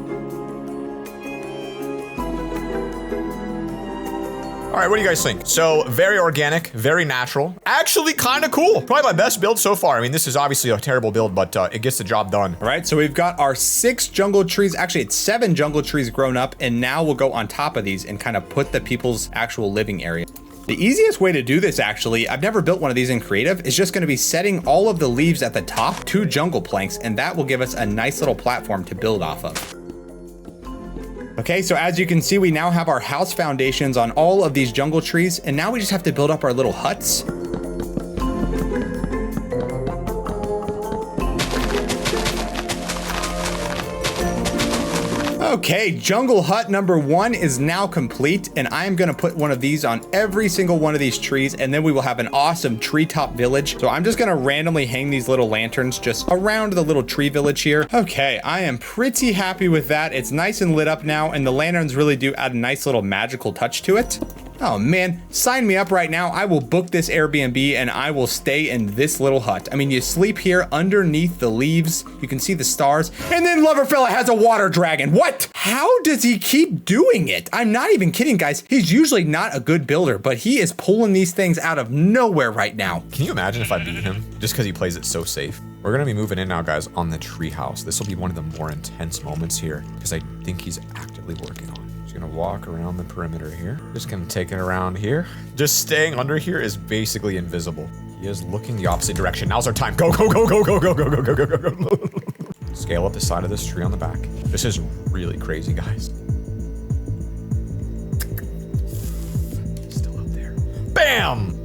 All right, what do you guys think? So very organic, very natural, actually kind of cool. Probably my best build so far. I mean, this is obviously a terrible build, but it gets the job done. All right, so we've got our 6 jungle trees. Actually, it's 7 jungle trees grown up, and now we'll go on top of these and kind of put the people's actual living area. The easiest way to do this, actually, I've never built one of these in creative, is just gonna be setting all of the leaves at the top to jungle planks, and that will give us a nice little platform to build off of. Okay, so as you can see, we now have our house foundations on all of these jungle trees, and now we just have to build up our little huts. Okay, jungle hut number 1 is now complete, and I am gonna put one of these on every single one of these trees, and then we will have an awesome treetop village. So I'm just gonna randomly hang these little lanterns just around the little tree village here. Okay, I am pretty happy with that. It's nice and lit up now, and the lanterns really do add a nice little magical touch to it. Oh man, sign me up right now. I will book this Airbnb and I will stay in this little hut. I mean, you sleep here underneath the leaves. You can see the stars. And then LoverFella has a water dragon. What? How does he keep doing it? I'm not even kidding, guys. He's usually not a good builder, but he is pulling these things out of nowhere right now. Can you imagine if I beat him just because he plays it so safe? We're gonna be moving in now, guys, on the treehouse. This will be one of the more intense moments here because I think he's actively working on it. Gonna walk around the perimeter here. Just gonna take it around here. Just staying under here is basically invisible. He is looking the opposite direction. Now's our time. Go, go, go, go, go, go, go, go, go, go, go, go. Scale up the side of this tree on the back. This is really crazy, guys. Still up there. Bam!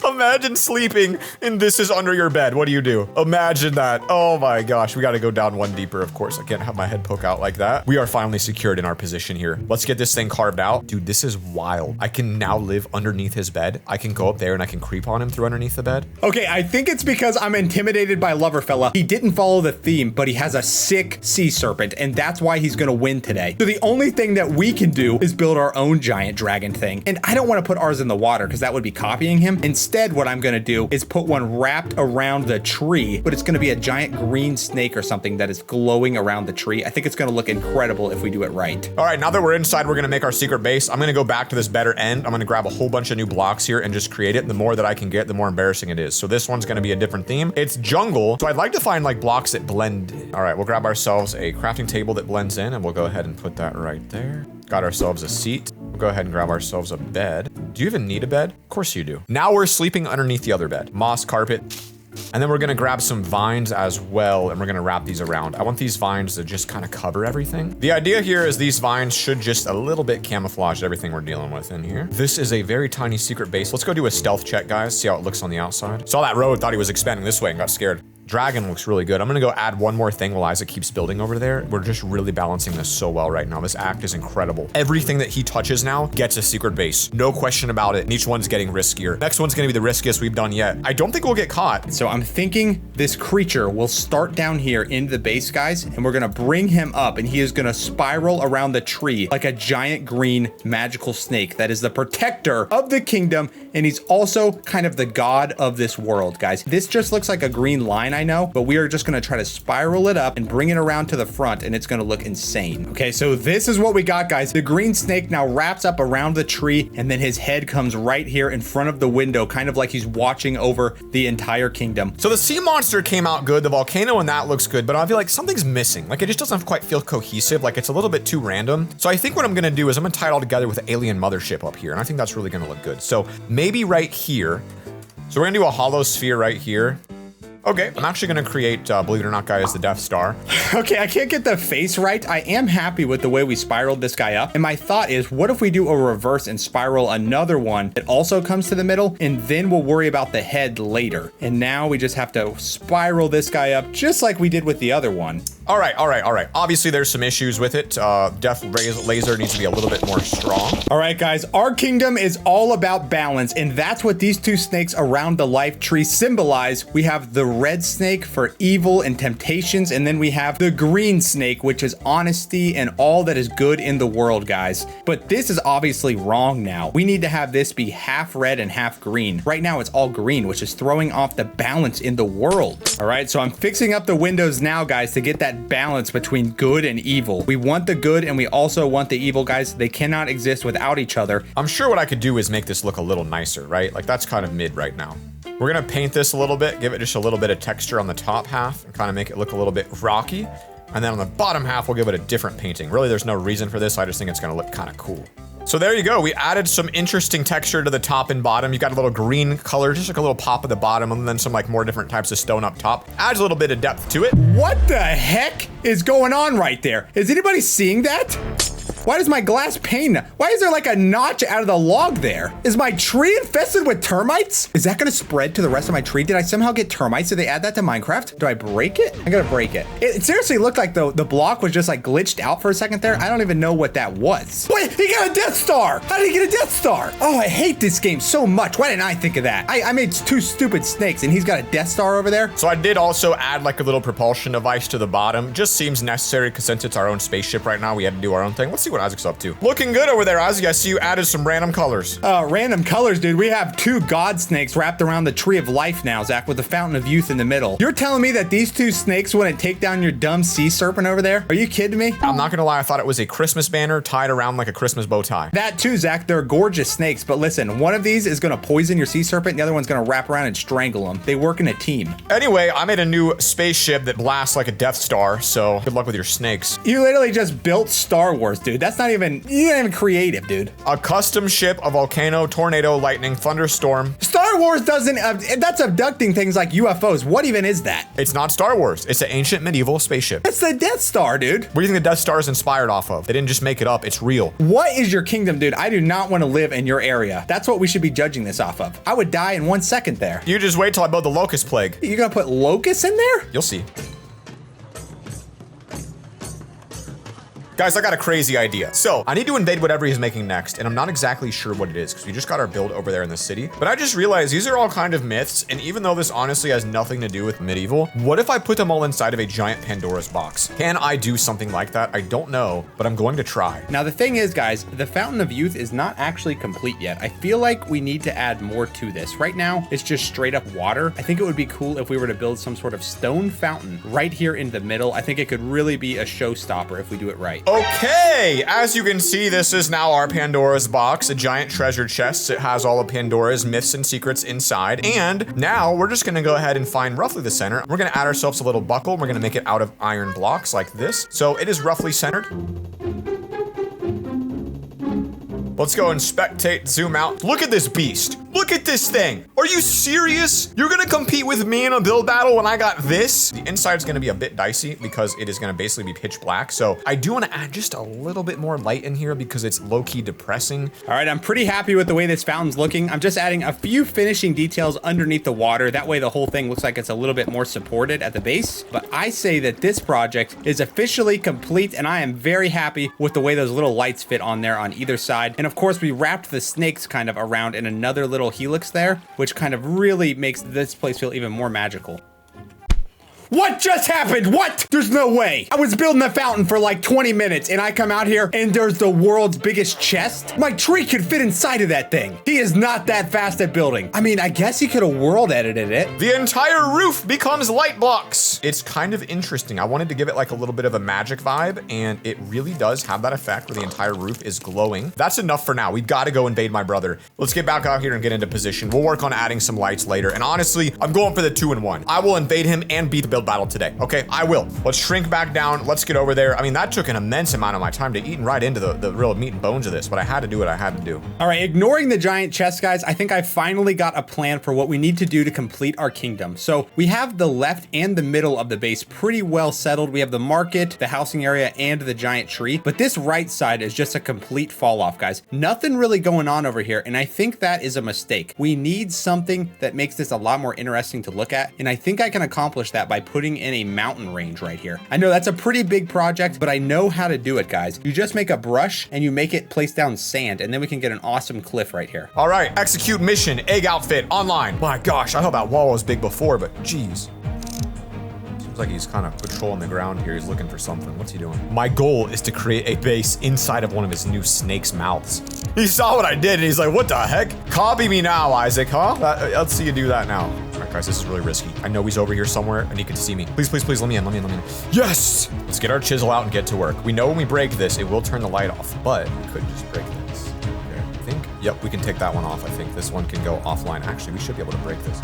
Imagine sleeping and this is under your bed. What do you do? Imagine that. Oh my gosh. We got to go down one deeper, of course. I can't have my head poke out like that. We are finally secured in our position here. Let's get this thing carved out. Dude, this is wild. I can now live underneath his bed. I can go up there and I can creep on him through underneath the bed. Okay, I think it's because I'm intimidated by LoverFella. He didn't follow the theme, but he has a sick sea serpent, and that's why he's gonna win today. So the only thing that we can do is build our own giant dragon thing. And I don't want to put ours in the water because that would be copying him. Instead, what I'm gonna do is put one wrapped around the tree, but it's gonna be a giant green snake or something that is glowing around the tree. I think it's gonna look incredible if we do it right. All right, now that we're inside, we're gonna make our secret base. I'm gonna go back to this better end. I'm gonna grab a whole bunch of new blocks here and just create it. The more that I can get, the more embarrassing it is. So this one's gonna be a different theme. It's jungle, so I'd like to find like blocks that blend in. All right, we'll grab ourselves a crafting table that blends in and we'll go ahead and put that right there. Got ourselves a seat. We'll go ahead and grab ourselves a bed. Do you even need a bed? Of course you do. Now we're sleeping underneath the other bed. Moss carpet. And then we're gonna grab some vines as well, and we're gonna wrap these around. I want these vines to just kind of cover everything. The idea here is these vines should just a little bit camouflage everything we're dealing with in here. This is a very tiny secret base. Let's go do a stealth check, guys. See how it looks on the outside. Saw that road, thought he was expanding this way and got scared. Dragon looks really good. I'm gonna go add one more thing while Isaac keeps building over there. We're just really balancing this so well right now. This act is incredible. Everything that he touches now gets a secret base. No question about it. And each one's getting riskier. Next one's gonna be the riskiest we've done yet. I don't think we'll get caught. So I'm thinking this creature will start down here into the base, guys, and we're gonna bring him up and he is gonna spiral around the tree like a giant green magical snake that is the protector of the kingdom, and he's also kind of the god of this world, guys. This just looks like a green line, I know, but we are just gonna try to spiral it up and bring it around to the front, and it's gonna look insane. Okay, so this is what we got, guys. The green snake now wraps up around the tree, and then his head comes right here in front of the window, kind of like he's watching over the entire kingdom. So the sea monster came out good, the volcano and that looks good, but I feel like something's missing. Like it just doesn't quite feel cohesive, like it's a little bit too random. So I think what I'm gonna do is I'm gonna tie it all together with the alien mothership up here, and I think that's really gonna look good. So maybe right here. So we're gonna do a hollow sphere right here. Okay, I'm actually gonna create, believe it or not, guys, the Death Star. Okay, I can't get the face right. I am happy with the way we spiraled this guy up. And my thought is, what if we do a reverse and spiral another one that also comes to the middle, and then we'll worry about the head later. And now we just have to spiral this guy up just like we did with the other one. All right. Obviously, there's some issues with it. Death Laser needs to be a little bit more strong. All right, guys, our kingdom is all about balance, and that's what these two snakes around the life tree symbolize. We have the red snake for evil and temptations, and then we have the green snake, which is honesty and all that is good in the world, guys. But this is obviously wrong now. We need to have this be half red and half green. Right now, it's all green, which is throwing off the balance in the world. All right, so I'm fixing up the windows now, guys, to get that balance between good and evil. We want the good and we also want the evil, guys. They cannot exist without each other. I'm sure what I could do is make this look a little nicer, right? Like that's kind of mid right now. We're gonna paint this a little bit, give it just a little bit of texture on the top half and kind of make it look a little bit rocky. And then on the bottom half, we'll give it a different painting. Really, there's no reason for this. I just think it's gonna look kind of cool. So there you go. We added some interesting texture to the top and bottom. You got a little green color, just like a little pop at the bottom, and then some like more different types of stone up top. Adds a little bit of depth to it. What the heck is going on right there? Is anybody seeing that? Why does my glass pane? Why is there like a notch out of the log there? Is my tree infested with termites? Is that gonna spread to the rest of my tree? Did I somehow get termites? Did they add that to Minecraft? Do I break it? I gotta break it. It seriously looked like the block was just like glitched out for a second there. I don't even know what that was. Wait, he got a Death Star. How did he get a Death Star? Oh, I hate this game so much. Why didn't I think of that? I made 2 stupid snakes and he's got a Death Star over there. So I did also add like a little propulsion device to the bottom. Just seems necessary because since it's our own spaceship right now, we had to do our own thing. Let's see what Isaac's up to. Looking good over there, Isaac. I see you added some random colors. Random colors, dude. We have 2 god snakes wrapped around the tree of life now, Zach, with the fountain of youth in the middle. You're telling me that these 2 snakes wouldn't take down your dumb sea serpent over there? Are you kidding me? I'm not gonna lie, I thought it was a Christmas banner tied around like a Christmas bow tie. That too, Zach. They're gorgeous snakes, but listen, one of these is gonna poison your sea serpent, and the other one's gonna wrap around and strangle him. They work in a team. Anyway, I made a new spaceship that blasts like a Death Star, so good luck with your snakes. You literally just built Star Wars, dude. That's not even, you ain't even creative, dude. A custom ship, a volcano, tornado, lightning, thunderstorm. Star Wars doesn't, that's abducting things like UFOs. What even is that? It's not Star Wars. It's an ancient medieval spaceship. It's the Death Star, dude. What do you think the Death Star is inspired off of? They didn't just make it up. It's real. What is your kingdom, dude? I do not want to live in your area. That's what we should be judging this off of. I would die in 1 second there. You just wait till I build the locust plague. You gonna put locusts in there? You'll see. Guys, I got a crazy idea. So I need to invade whatever he's making next, and I'm not exactly sure what it is because we just got our build over there in the city. But I just realized these are all kind of myths, and even though this honestly has nothing to do with medieval, what if I put them all inside of a giant Pandora's box? Can I do something like that? I don't know, but I'm going to try. Now the thing is, guys, the Fountain of Youth is not actually complete yet. I feel like we need to add more to this. Right now, it's just straight up water. I think it would be cool if we were to build some sort of stone fountain right here in the middle. I think it could really be a showstopper if we do it right. Okay, as you can see, this is now our Pandora's box, a giant treasure chest. It has all of Pandora's myths and secrets inside. And now we're just gonna go ahead and find roughly the center. We're gonna add ourselves a little buckle. We're gonna make it out of iron blocks like this. So it is roughly centered. Let's go and spectate, zoom out. Look at this beast. Look at this thing. Are you serious? You're gonna compete with me in a build battle when I got this? The inside's gonna be a bit dicey because it is gonna basically be pitch black. So I do wanna add just a little bit more light in here because it's low-key depressing. All right, I'm pretty happy with the way this fountain's looking. I'm just adding a few finishing details underneath the water. That way the whole thing looks like it's a little bit more supported at the base. But I say that this project is officially complete, and I am very happy with the way those little lights fit on there on either side. And of course, we wrapped the snakes kind of around in another little helix there, which kind of really makes this place feel even more magical. What just happened? What? There's no way. I was building the fountain for like 20 minutes and I come out here and there's the world's biggest chest. My tree could fit inside of that thing. He is not that fast at building. I mean, I guess he could have world edited it. The entire roof becomes light blocks. It's kind of interesting. I wanted to give it like a little bit of a magic vibe, and it really does have that effect where the entire roof is glowing. That's enough for now. We've got to go invade my brother. Let's get back out here and get into position. We'll work on adding some lights later. And honestly, I'm going for the 2-in-1. I will invade him and beat the build battle today. Okay, I will. Let's shrink back down. Let's get over there. I mean, that took an immense amount of my time to eat and right into the real meat and bones of this, but I had to do what I had to do. All right, ignoring the giant chest, guys, I think I finally got a plan for what we need to do to complete our kingdom. So we have the left and the middle of the base pretty well settled. We have the market, the housing area, and the giant tree, but this right side is just a complete fall off, guys. Nothing really going on over here, and I think that is a mistake. We need something that makes this a lot more interesting to look at, and I think I can accomplish that by putting in a mountain range right here. I know that's a pretty big project, but I know how to do it, guys. You just make a brush and you make it place down sand, and then we can get an awesome cliff right here. All right, execute mission, egg outfit, online. My gosh, I thought that wall was big before, but geez. Seems like he's kind of patrolling the ground here. He's looking for something. What's he doing? My goal is to create a base inside of one of his new snake's mouths. He saw what I did and he's like, what the heck? Copy me now, Isaac, huh? Let's see you do that now. All right, guys, this is really risky. I know he's over here somewhere and he can see me. Please, please, please, let me in, let me in, let me in. Yes! Let's get our chisel out and get to work. We know when we break this, it will turn the light off, but we could just break this. Okay, I think, yep, we can take that one off. I think this one can go offline. Actually, we should be able to break this.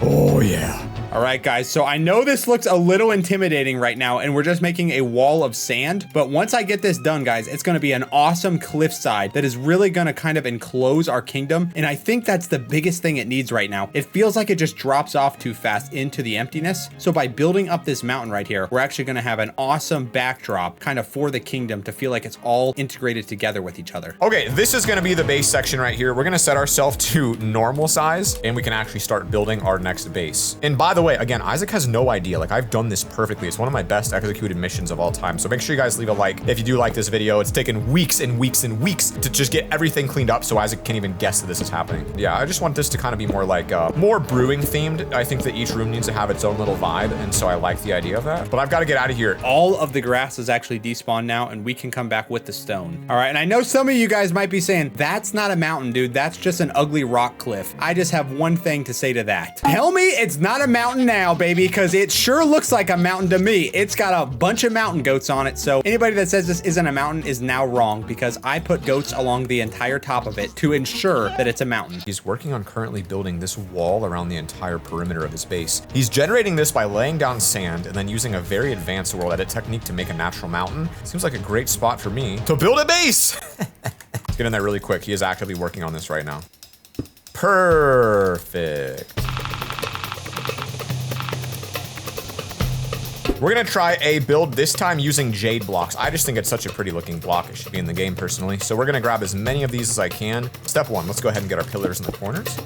Oh, yeah. All right, guys. So I know this looks a little intimidating right now, and we're just making a wall of sand. But once I get this done, guys, it's going to be an awesome cliffside that is really going to kind of enclose our kingdom. And I think that's the biggest thing it needs right now. It feels like it just drops off too fast into the emptiness. So by building up this mountain right here, we're actually going to have an awesome backdrop kind of for the kingdom to feel like it's all integrated together with each other. Okay, this is going to be the base section right here. We're going to set ourselves to normal size, and we can actually start building our next base. And by the way, again, Isaac has no idea. Like, I've done this perfectly. It's one of my best executed missions of all time. So make sure you guys leave a like if you do like this video. It's taken weeks and weeks and weeks to just get everything cleaned up so Isaac can't even guess that this is happening. Yeah, I just want this to kind of be more like more brewing themed. I think that each room needs to have its own little vibe, and so I like the idea of that. But I've got to get out of here. All of the grass is actually despawned now, and we can come back with the stone. All right, and I know some of you guys might be saying, that's not a mountain, dude. That's just an ugly rock cliff. I just have one thing to say to that. Tell me it's not a mountain now, baby, because it sure looks like a mountain to me. It's got a bunch of mountain goats on it, so anybody that says this isn't a mountain is now wrong, because I put goats along the entire top of it to ensure that it's a mountain. He's working on currently building this wall around the entire perimeter of his base. He's generating this by laying down sand and then using a very advanced world edit technique to make a natural mountain. Seems like a great spot for me to build a base. Let's get in there really quick. He is actively working on this right now. Perfect. We're gonna try a build this time using jade blocks. I just think it's such a pretty looking block. It should be in the game personally. So we're gonna grab as many of these as I can. Step one, let's go ahead and get our pillars in the corners.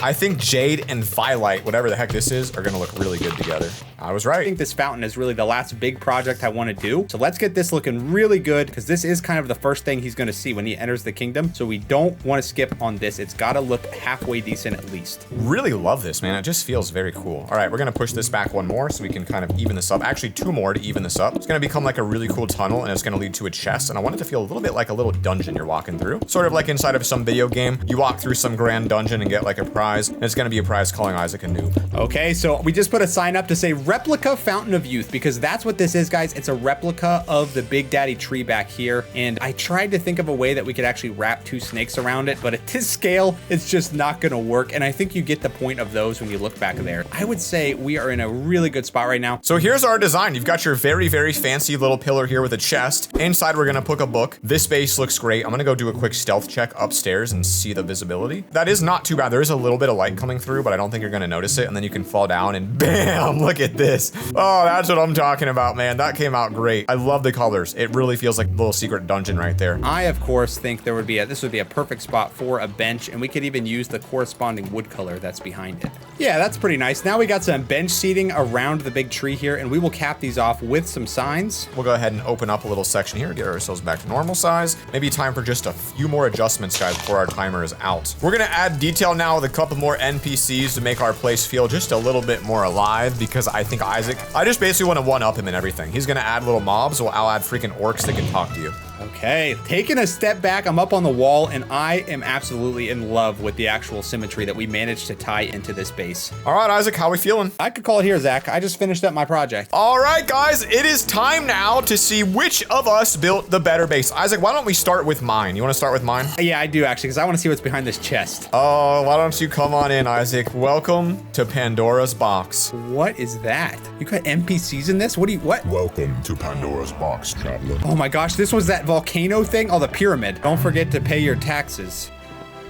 I think jade and violet, whatever the heck this is, are gonna look really good together. I was right. I think this fountain is really the last big project I want to do. So let's get this looking really good, because this is kind of the first thing he's going to see when he enters the kingdom. So we don't want to skip on this. It's got to look halfway decent at least. Really love this, man. It just feels very cool. All right, we're going to push this back one more so we can kind of even this up. Actually, two more to even this up. It's going to become like a really cool tunnel, and it's going to lead to a chest. And I want it to feel a little bit like a little dungeon you're walking through. Sort of like inside of some video game. You walk through some grand dungeon and get like a prize, and it's going to be a prize calling Isaac a noob. Okay, so we just put a sign up to say replica fountain of youth, because that's what this is, guys. It's a replica of the Big Daddy tree back here, and I tried to think of a way that we could actually wrap two snakes around it, but at this scale it's just not gonna work, and I think you get the point of those when you look back there. I would say we are in a really good spot right now. So here's our design. You've got your very, very fancy little pillar here with a chest. Inside we're gonna put a book. This base looks great. I'm gonna go do a quick stealth check upstairs and see the visibility. That is not too bad. There is a little bit of light coming through, but I don't think you're gonna notice it, and then you can fall down and bam, look at this. Oh, that's what I'm talking about, man. That came out great. I love the colors. It really feels like a little secret dungeon right there. I, of course, think there would be this would be a perfect spot for a bench, and we could even use the corresponding wood color that's behind it. Yeah, that's pretty nice. Now we got some bench seating around the big tree here, and we will cap these off with some signs. We'll go ahead and open up a little section here, get ourselves back to normal size. Maybe time for just a few more adjustments, guys, before our timer is out. We're gonna add detail now with a couple more NPCs to make our place feel just a little bit more alive, because I think Isaac, I just basically want to one-up him and everything. He's gonna add little mobs, while I'll add freaking orcs that can talk to you. Okay, taking a step back, I'm up on the wall, and I am absolutely in love with the actual symmetry that we managed to tie into this base. All right, Isaac, how we feeling? I could call it here, Zach. I just finished up my project. All right, guys, it is time now to see which of us built the better base. Isaac, why don't we start with mine? You want to start with mine? Yeah, I do, actually, because I want to see what's behind this chest. Oh, why don't you come on in, Isaac? Welcome to Pandora's box. What is that? You got NPCs in this? What? Welcome to Pandora's box, traveler. Oh my gosh, this was that volcano thing? Oh, the pyramid. Don't forget to pay your taxes.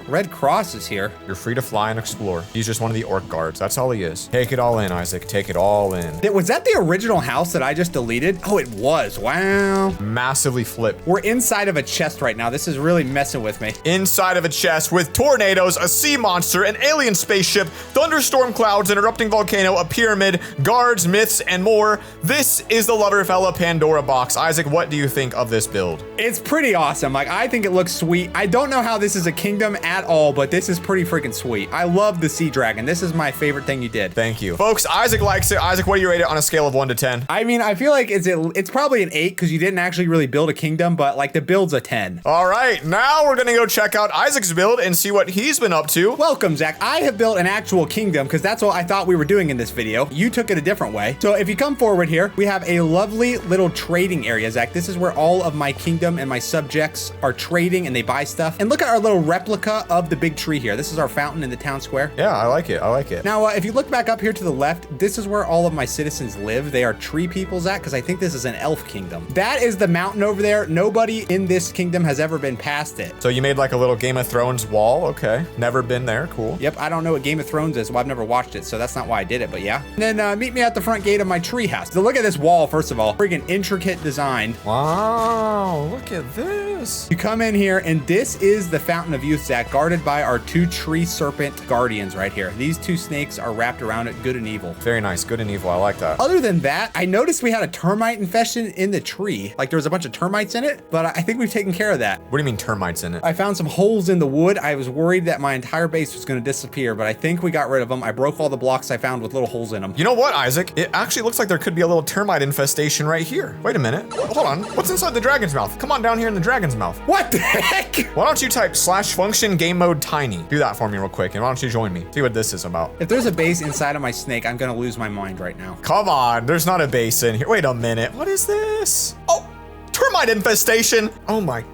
Red Cross is here. You're free to fly and explore. He's just one of the orc guards. That's all he is. Take it all in, Isaac. Take it all in. Was that the original house that I just deleted? Oh, it was. Wow. Massively flipped. We're inside of a chest right now. This is really messing with me. Inside of a chest with tornadoes, a sea monster, an alien spaceship, thunderstorm clouds, an erupting volcano, a pyramid, guards, myths, and more. This is the LoverFella Pandora box. Isaac, what do you think of this build? It's pretty awesome. Like, I think it looks sweet. I don't know how this is a kingdom at all, but this is pretty freaking sweet. I love the sea dragon. This is my favorite thing you did. Thank you. Folks, Isaac likes it. Isaac, what do you rate it on a scale of 1 to 10? I mean, I feel like it's probably an 8, because you didn't actually really build a kingdom, but like the build's a 10. All right, now we're gonna go check out Isaac's build and see what he's been up to. Welcome, Zach. I have built an actual kingdom, because that's what I thought we were doing in this video. You took it a different way. So if you come forward here, we have a lovely little trading area, Zach. This is where all of my kingdom and my subjects are trading, and they buy stuff. And look at our little replica area of the big tree here. This is our fountain in the town square. Yeah, I like it. I like it. Now, if you look back up here to the left, this is where all of my citizens live. They are tree peoples at, because I think this is an elf kingdom. That is the mountain over there. Nobody in this kingdom has ever been past it. So you made like a little Game of Thrones wall. Okay. Never been there. Cool. Yep, I don't know what Game of Thrones is. Well, I've never watched it, so that's not why I did it, but yeah. And then meet me at the front gate of my treehouse. So look at this wall, first of all. Friggin' intricate design. Wow, look at this. You come in here, and this is the Fountain of Youth, Zach, guarded by our 2 tree serpent guardians right here. These 2 snakes are wrapped around it, good and evil. Very nice. Good and evil. I like that. Other than that, I noticed we had a termite infestation in the tree. Like there was a bunch of termites in it, but I think we've taken care of that. What do you mean termites in it? I found some holes in the wood. I was worried that my entire base was going to disappear, but I think we got rid of them. I broke all the blocks I found with little holes in them. You know what, Isaac? It actually looks like there could be a little termite infestation right here. Wait a minute. Hold on. What's inside the dragon's mouth? Come on down here in the dragon's mouth. What the heck? Why don't you type /function game mode tiny? Do that for me real quick, and why don't you join me? See what this is about. If there's a base inside of my snake, I'm going to lose my mind right now. Come on. There's not a base in here. Wait a minute. What is this? Oh, termite infestation. Oh my.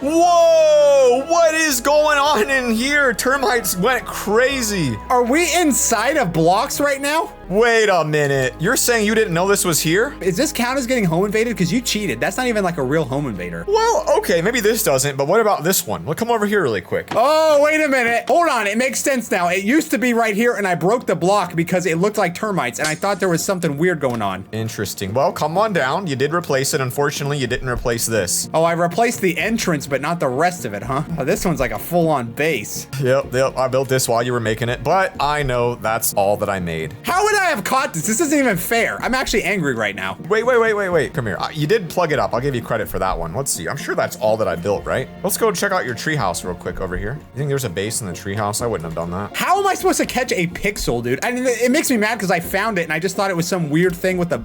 Whoa, what is going on in here? Termites went crazy. Are we inside of blocks right now? Wait a minute. You're saying you didn't know this was here? Is this count as getting home invaded? Because you cheated. That's not even like a real home invader. Well, okay, maybe this doesn't, but what about this one? Well, come over here really quick. Oh, wait a minute. Hold on. It makes sense now. It used to be right here, and I broke the block because it looked like termites, and I thought there was something weird going on. Interesting. Well, come on down. You did replace it. Unfortunately, you didn't replace this. Oh, I replaced the entrance, but not the rest of it, huh? Oh, this one's like a full-on base. Yep, I built this while you were making it, but I know that's all that I made. How would I have caught this? This isn't even fair. I'm actually angry right now. Wait. Come here. You did plug it up. I'll give you credit for that one. Let's see. I'm sure that's all that I built, right? Let's go check out your treehouse real quick over here. You think there's a base in the treehouse? I wouldn't have done that. How am I supposed to catch a pixel, dude? I mean, it makes me mad because I found it and I just thought it was some weird thing with the,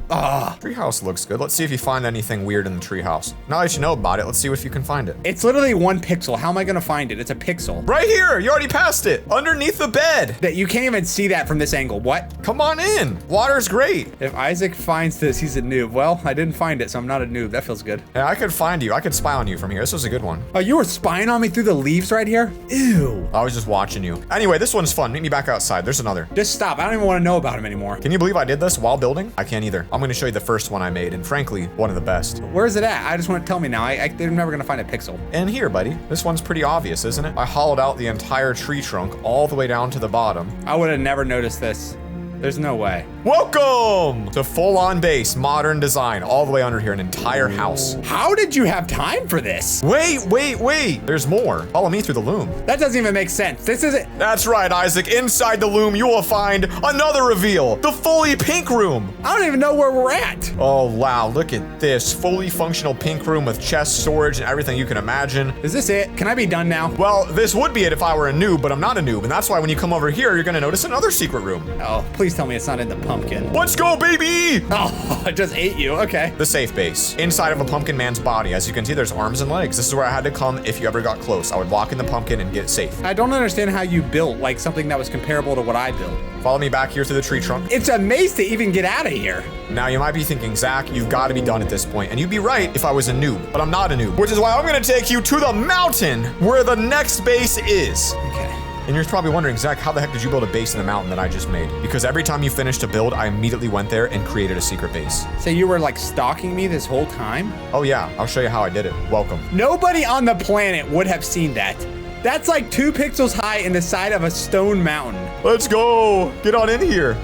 Treehouse looks good. Let's see if you find anything weird in the treehouse. Now that you know about it, let's see if you can find it. It's literally 1 pixel. How am I gonna find it? It's a pixel. Right here. You already passed it. Underneath the bed. That you can't even see that from this angle. What? Come on in. Water's great. If Isaac finds this, he's a noob. Well, I didn't find it, so I'm not a noob. That feels good. Yeah, I could find you. I could spy on you from here. This was a good one. Oh, you were spying on me through the leaves right here? Ew. I was just watching you. Anyway, this one's fun. Meet me back outside. There's another. Just stop. I don't even want to know about him anymore. Can you believe I did this while building? I can't either. I'm going to show you the first one I made, and frankly, one of the best. Where is it at? I just want to tell me now. They're never going to find a pixel. And here, buddy. This one's pretty obvious, isn't it? I hollowed out the entire tree trunk all the way down to the bottom. I would have never noticed this. There's no way. Welcome to full-on base, modern design, all the way under here, an entire house. How did you have time for this? Wait. There's more. Follow me through the loom. That doesn't even make sense. This isn't. That's right, Isaac. Inside the loom, you will find another reveal, the fully pink room. I don't even know where we're at. Oh, wow. Look at this fully functional pink room with chest storage and everything you can imagine. Is this it? Can I be done now? Well, this would be it if I were a noob, but I'm not a noob. And that's why when you come over here, you're going to notice another secret room. Oh, please tell me it's not in the pumpkin. Let's go, baby! Oh, I just ate you. Okay. The safe base. Inside of a pumpkin man's body. As you can see, there's arms and legs. This is where I had to come if you ever got close. I would walk in the pumpkin and get safe. I don't understand how you built like something that was comparable to what I built. Follow me back here through the tree trunk. It's a maze to even get out of here. Now, you might be thinking, Zach, you've got to be done at this point. And you'd be right if I was a noob, but I'm not a noob. Which is why I'm going to take you to the mountain where the next base is. Okay. And you're probably wondering, Zach, how the heck did you build a base in the mountain that I just made? Because every time you finished a build, I immediately went there and created a secret base. So you were like stalking me this whole time? Oh yeah, I'll show you how I did it. Welcome. Nobody on the planet would have seen that. That's like 2 pixels high in the side of a stone mountain. Let's go. Get on in here.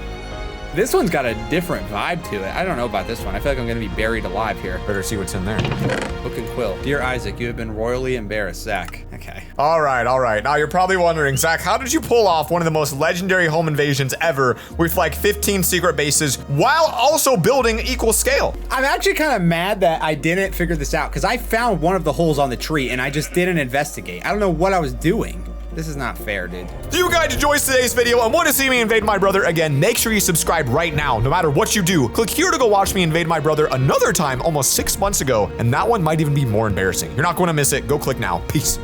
This one's got a different vibe to it. I don't know about this one. I feel like I'm gonna be buried alive here. Better see what's in there. Book and quill. Dear Isaac, you have been royally embarrassed. Zach. Okay. All right. Now you're probably wondering, Zach, how did you pull off one of the most legendary home invasions ever with like 15 secret bases while also building equal scale? I'm actually kind of mad that I didn't figure this out because I found one of the holes on the tree and I just didn't investigate. I don't know what I was doing. This is not fair, dude. If you guys enjoyed today's video and want to see me invade my brother again, make sure you subscribe right now. No matter what you do, click here to go watch me invade my brother another time almost 6 months ago. And that one might even be more embarrassing. You're not going to miss it. Go click now. Peace.